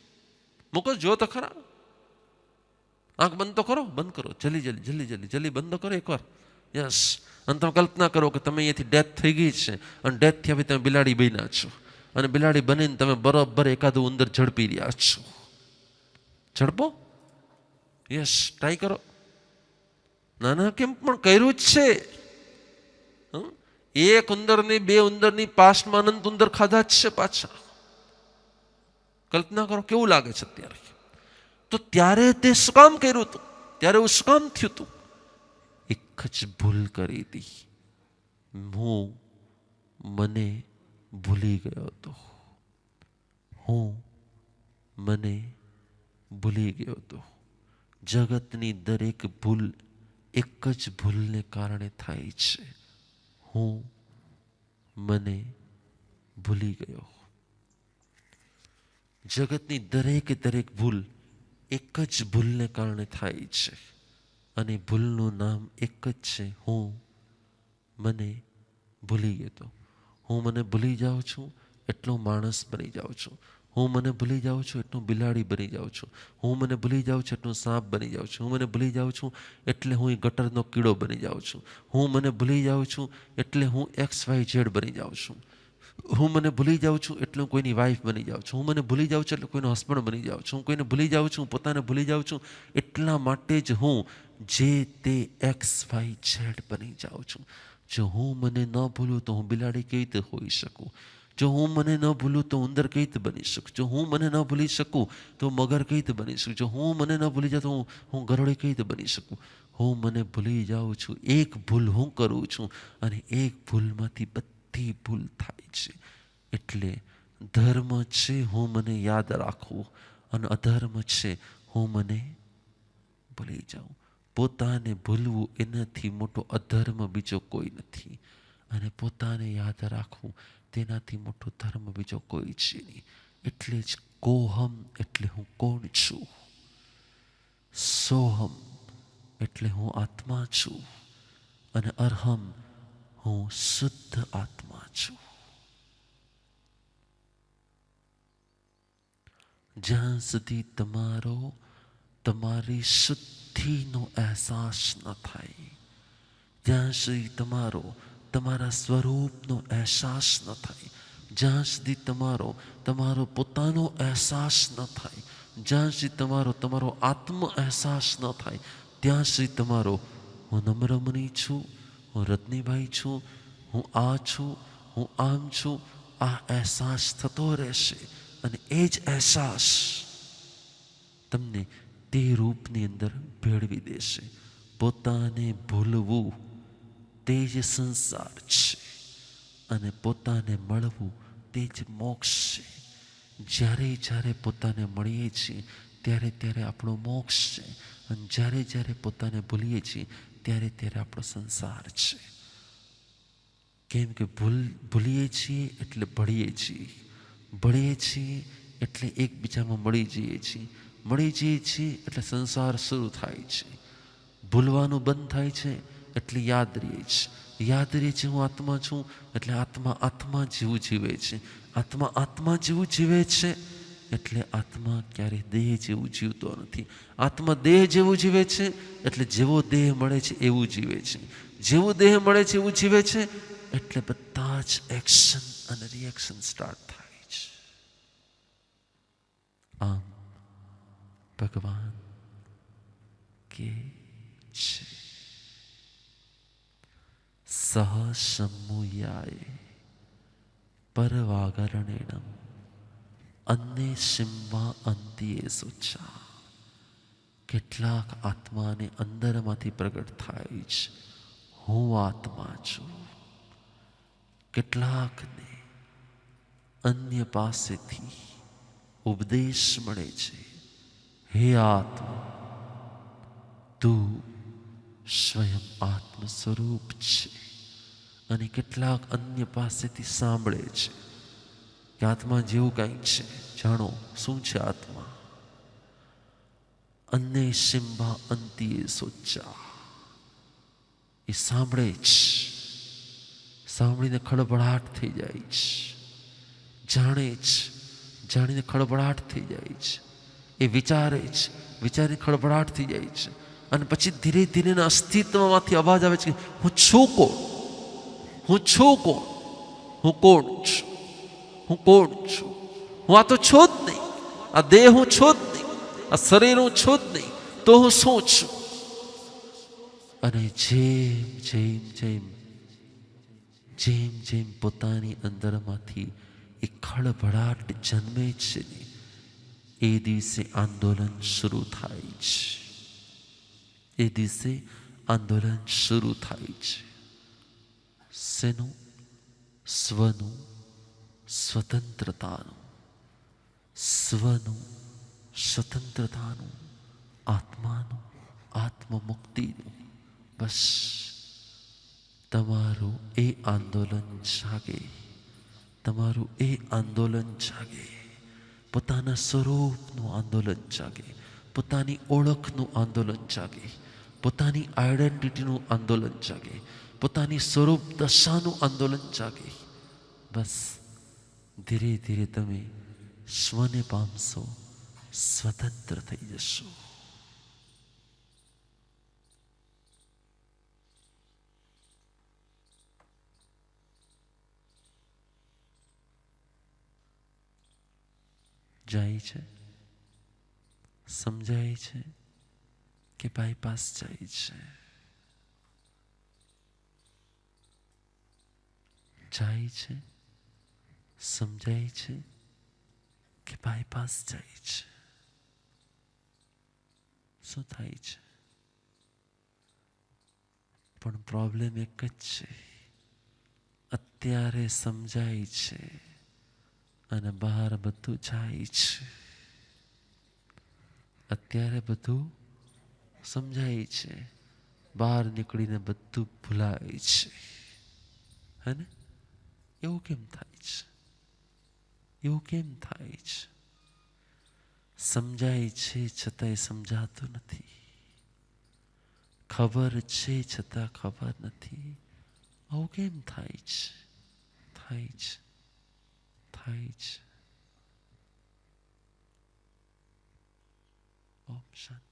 મૂકો, જો તો ખરા. આંખ બંધ તો કરો, બંધ કરો, જલ્દી બંધ કરો એકવાર. યસ. અને તમે કલ્પના કરો કે તમે અહીંયાથી ડેથ થઈ ગઈ છે, અને ડેથથી હવે તમે બિલાડી બન્યા છો, અને બિલાડી બનીને તમે બરાબર એકાદું ઉંદર ઝડપી રહ્યા છો. ઝડપો. યસ, ટ્રાય કરો. ના કેમ પણ કર્યું જ છે. એક ઉંદરની, બે ઉંદરની, પાસ્ટમાં અનંત ઉંદર ખાધા જ છે પાછા. કલ્પના કરો કેવું લાગે છે અત્યારે. તો ત્યારે તે શું કામ કર્યું હતું? ત્યારે એવું શું કામ થયું હતું? એક જ ભૂલ કરી હતી. મને ભૂલી ગયો હતો. મને ભૂલી ગયો હતો. જગતની દરેક ભૂલ એક જ ભૂલને કારણે થાય છે. મને ભૂલી ગયો. જગતની દરેક ભૂલ એક જ ભૂલને કારણે થાય છે, અને ભૂલનું નામ એક જ છે. મને ભૂલી ગયો. હું મને ભૂલી જાઉં છું એટલો માણસ બની જાઉં છું. હું મને ભૂલી જાઉં છું એટલું બિલાડી બની જાઉં છું. હું મને ભૂલી જાઉં છું એટલું સાપ બની જાઉં છું. હું મને ભૂલી જાઉં છું એટલે હું ગટરનો કીડો બની જાઉં છું. હું મને ભૂલી જાઉં છું એટલે હું XYZ બની જાઉં છું. હું મને ભૂલી જાઉં છું એટલે હું કોઈની વાઈફ બની જાઉં છું. હું મને ભૂલી જાઉં છું એટલે કોઈનો હસબન્ડ બની જાઉં છું. હું કોઈને ભૂલી જાઉં છું, પોતાને ભૂલી જાઉં છું, એટલા માટે જ હું જે તે XYZ બની જાઉં છું. જો હું મને ન ભૂલું તો હું બિલાડી કેવી રીતે હોઈ શકું? જો હું મને ન ભૂલું તો ઉંદર કઈ રીતે બની શકું? જો હું મને ન ભૂલી શકું તો મગર કઈ રીતે બની શકું? જો હું મને ન ભૂલી જાઉં તો હું ગરોળી કઈ રીતે બની શકું? હું મને ભૂલી જાઉં છું. એક ભૂલ હું કરું છું, અને એક ભૂલમાંથી બધી ભૂલ થાય છે. એટલે ધર્મ છે હું મને યાદ રાખવું, અને અધર્મ છે હું મને ભૂલી જાઉં. પોતાને ભૂલવું એનાથી મોટો અધર્મ બીજો કોઈ નથી. અને પોતાને યાદ રાખવું, તેનાથી મોટો ધર્મ બીજો કોઈ છે નહીં. એટલે જ કોહમ એટલે હું કોણ છું, સોહમ એટલે હું આત્મા છું, અને અર્હમ હું શુદ્ધ આત્મા છું. જ્યાં સુધી તમારી શુદ્ધિનો અહેસાસ ન થાય, જ્યાં સુધી તમારા સ્વરૂપનો અહેસાસ ન થાય, જ્યાં સુધી તમારો પોતાનો અહેસાસ ન થાય, જ્યાં સુધી તમારો આત્મ અહેસાસ ન થાય, ત્યાં સુધી હું નમ્રમણી છું, હું રત્નીભાઈ છું, હું આ છું, હું આમ છું, આ અહેસાસ થતો રહેશે. અને એ જ અહેસાસ તમને તે રૂપની અંદર ભેળવી દેશે. પોતાને ભૂલવું તે જ સંસાર છે, અને પોતાને મળવું તે જ મોક્ષ છે. જ્યારે પોતાને મળીએ છીએ ત્યારે આપણો મોક્ષ છે, અને જ્યારે પોતાને ભૂલીએ છીએ ત્યારે આપણો સંસાર છે. કેમ કે ભૂલીએ છીએ એટલે ભળીએ છીએ, ભળીએ છીએ એટલે એકબીજામાં મળી જઈએ છીએ એટલે સંસાર શરૂ થાય છે. ભૂલવાનું બંધ થાય છે એટલે યાદ રહે છે, યાદ રહે છે હું આત્મા છું એટલે આત્મા જેવું જીવે છે, આત્મા જેવું જીવે છે એટલે આત્મા ક્યારેય દેહ જેવું જીવતો નથી. આત્મા દેહ જેવું જીવે છે એટલે જેવો દેહ મળે છે એવું જીવે છે, જેવો દેહ મળે છે એવું જીવે છે એટલે બધા જ એક્શન અને રિએક્શન સ્ટાર્ટ થાય છે. આમ ભગવાન કે છે, સહ સમૂયાય પરવાગરણેણમ અન્ને સિંવા અંતિએ સુચા. કેટલાક આત્માને અંદરમાંથી પ્રગટ થાય છે, હું આત્મા છું. કેટલાકને અન્ય પાસેથી ઉપદેશ મળે છે, હે આત્મા, તું સ્વયં આત્મ સ્વરૂપ છે. અને કેટલાક અન્ય પાસેથી સાંભળે છે કે આત્મા જેવું કંઈક છે, જાણો શું છે આત્મા. અન્ને સિંભા અંતિએ સોચા. એ સાંભળે જ, સાંભળીને ખળભળાટ થઈ જાય છે, જાણીને ખળભળાટ થઈ જાય છે. એ વિચારે જ, વિચારીને ખળભળાટ થઈ જાય છે. અને પછી ધીરે ધીરે અસ્તિત્વમાંથી અવાજ આવે છે કે હું છું કોણ, હું છું કોણ, હું કોણ છું, હું કોણ છું. હું આ તો છું જ નહીં, આ દેહ હું છું જ નહીં, આ શરીર હું છું જ નહીં, તો હું શું છું. અને જેમ પોતાની અંદરમાંથી એ ખળભળાટ જન્મે છે ને, એ દિવસે આંદોલન શરૂ થાય છે. એ દિવસે આંદોલન શરૂ થાય છે. શેનું? સ્વનું સ્વતંત્રતાનું, સ્વનું સ્વતંત્રતાનું, આત્માનું આત્મમુક્તિનું. બસ તમારું એ આંદોલન જાગે, તમારું એ આંદોલન જાગે. પોતાના સ્વરૂપનું આંદોલન જાગે, પોતાની ઓળખનું આંદોલન જાગે, પોતાની આઈડેન્ટિટીનું આંદોલન જાગે, પોતાની સ્વરૂપ દશાનું આંદોલન જાગે. બસ ધીરે ધીરે તમે સ્વને પામશો, સ્વતંત્ર થઈ જશો. જાય છે, સમજાય છે કે બાયપાસ જાય છે? જાય છે, સમજાય છે કે બાયપાસ જાય છે? શું થાય છે? પણ પ્રોબ્લેમ એક જ છે, અત્યારે સમજાય છે અને બહાર બધું જાય છે. અત્યારે બધું સમજાય છે, બહાર નીકળીને બધું ભૂલાય છે. હે ને? એવું કેમ થાય છે? એવું કેમ થાય છે? સમજાય છે છતાંય સમજાતું નથી, ખબર છે છતાં ખબર નથી. આવું કેમ થાય છે? થાય છે, થાય છે. ઓમ શાંતિ.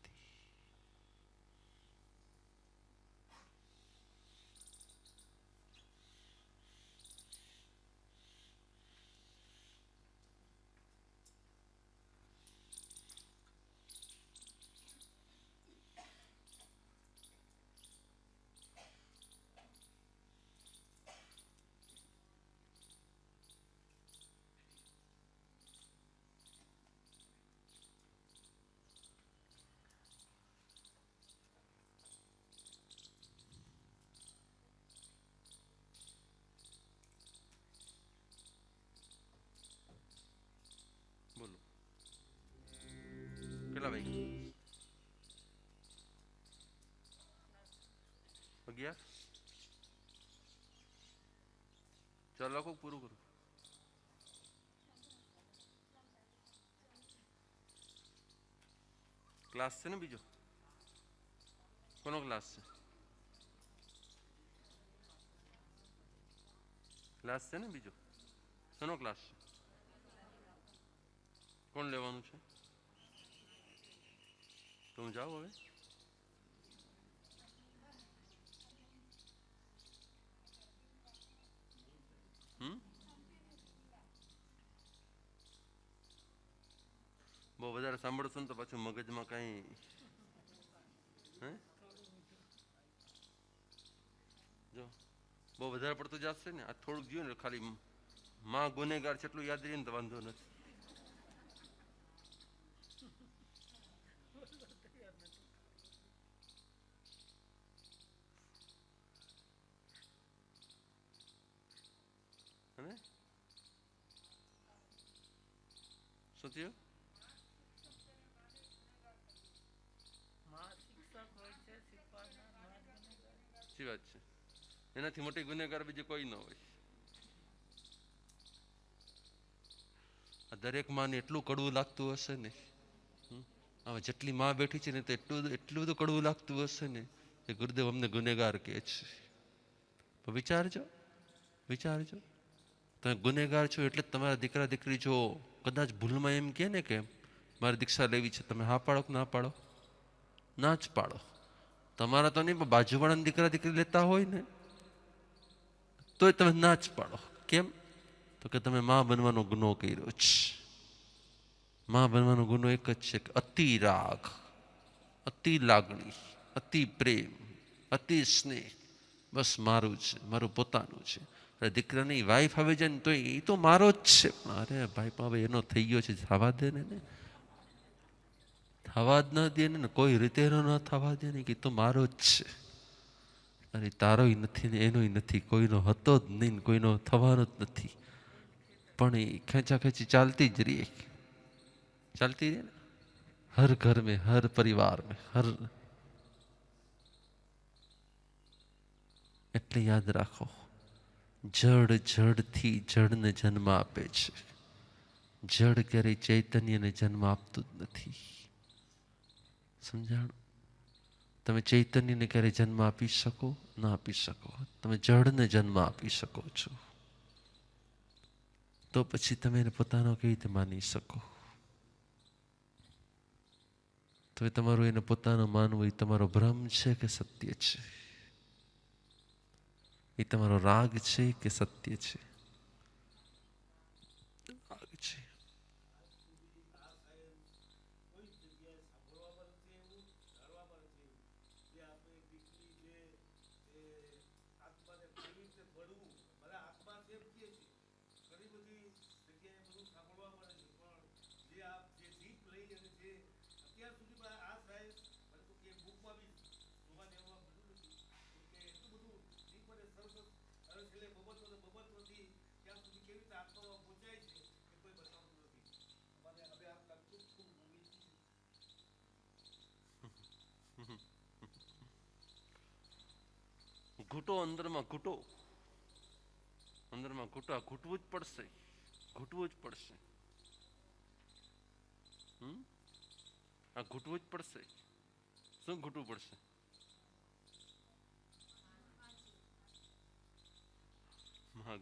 બોલો કેટલા ભાઈ? 11. ચાલો લખો, પૂરું કરું. ક્લાસ છે ને બીજો? કોનો ક્લાસ છે? ક્લાસ છે ને બીજો? શેનો ક્લાસ છે? કોણ લેવાનું છે? તો હું જાઉં હવે? બહુ વધારે સાંભળશો ને તો પાછું મગજમાં કાંઈ હે જો બહુ વધારે પડતું જશે ને આ થોડુંક જોયું ને ખાલી માં ગુનેગાર છે એટલું યાદ રહે ને તો વાંધો નથી. હે શું થયું? સાચી વાત છે. એનાથી મોટી ગુનેગાર બીજી કોઈ ન હોય. દરેક માને એટલું કડવું લાગતું હશે ને, હવે જેટલી માં બેઠી છે ને તો એટલું બધું કડવું લાગતું હશે ને કે ગુરુદેવ અમને ગુનેગાર કહે છે. વિચારજો, વિચારજો. તમે ગુનેગાર છો એટલે તમારા દીકરા દીકરી જો કદાચ ભૂલમાં એમ કહે ને કે મારે દીક્ષા લેવી છે, તમે હા પાડો કે ના પાડો? ના જ પાડો. તમારા તો નહીં પણ બાજુવાળાના દીકરા દીકરી લેતા હોય ને તોય તમે ના જ પાડો. કેમ? તો કે તમે માં બનવાનો ગુનો કર્યો છે. માં બનવાનો ગુનો એક જ છે કે અતિ રાગ, અતિ લાગણી, અતિ પ્રેમ, અતિ સ્નેહ. બસ મારું છે, મારું પોતાનું છે. દીકરાની વાઈફ આવી જાય ને તો એ તો મારો જ છે. અરે ભાઈ હવે એનો થઈ ગયો છે, થવા દે ને, થવા જ ન દે ને, કોઈ રીતે એનો ન થવા દે ને, કે તો મારો જ છે. અને તારોય નથી ને એનોય નથી, કોઈનો હતો જ નહીં, કોઈનો થવાનો જ નથી. પણ એ ખેંચાખેંચી ચાલતી જ રહીએ, ચાલતી રહે ને હર ઘર મેં, હર પરિવાર મેં, હર. એટલે યાદ રાખો, જડ જડથી જડને જન્મ આપે છે. જડ ક્યારેય ચૈતન્યને જન્મ આપતું જ નથી. સમજાણું? તમે ચૈતન્યને ક્યારેય જન્મ આપી શકો? ના આપી શકો. તમે જડને જન્મ આપી શકો છો. તો પછી તમે એને પોતાનો કેવી રીતે માની શકો? તો એ તમારું એને પોતાનો માનવું એ તમારો ભ્રમ છે કે સત્ય છે? એ તમારો રાગ છે કે સત્ય છે? રાગ છે. ઘૂંટો અંદરમાં ઘૂંટો. અંદરમાં ઘૂંટવું જ પડશે, ઘૂંટવું જ પડશે. આ ઘૂંટવું જ પડશે. શું ઘૂંટવું પડશે?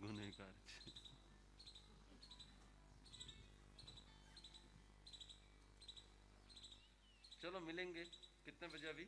ગુનેગાર છે. चलो मिलेंगे कितने बजे अभी?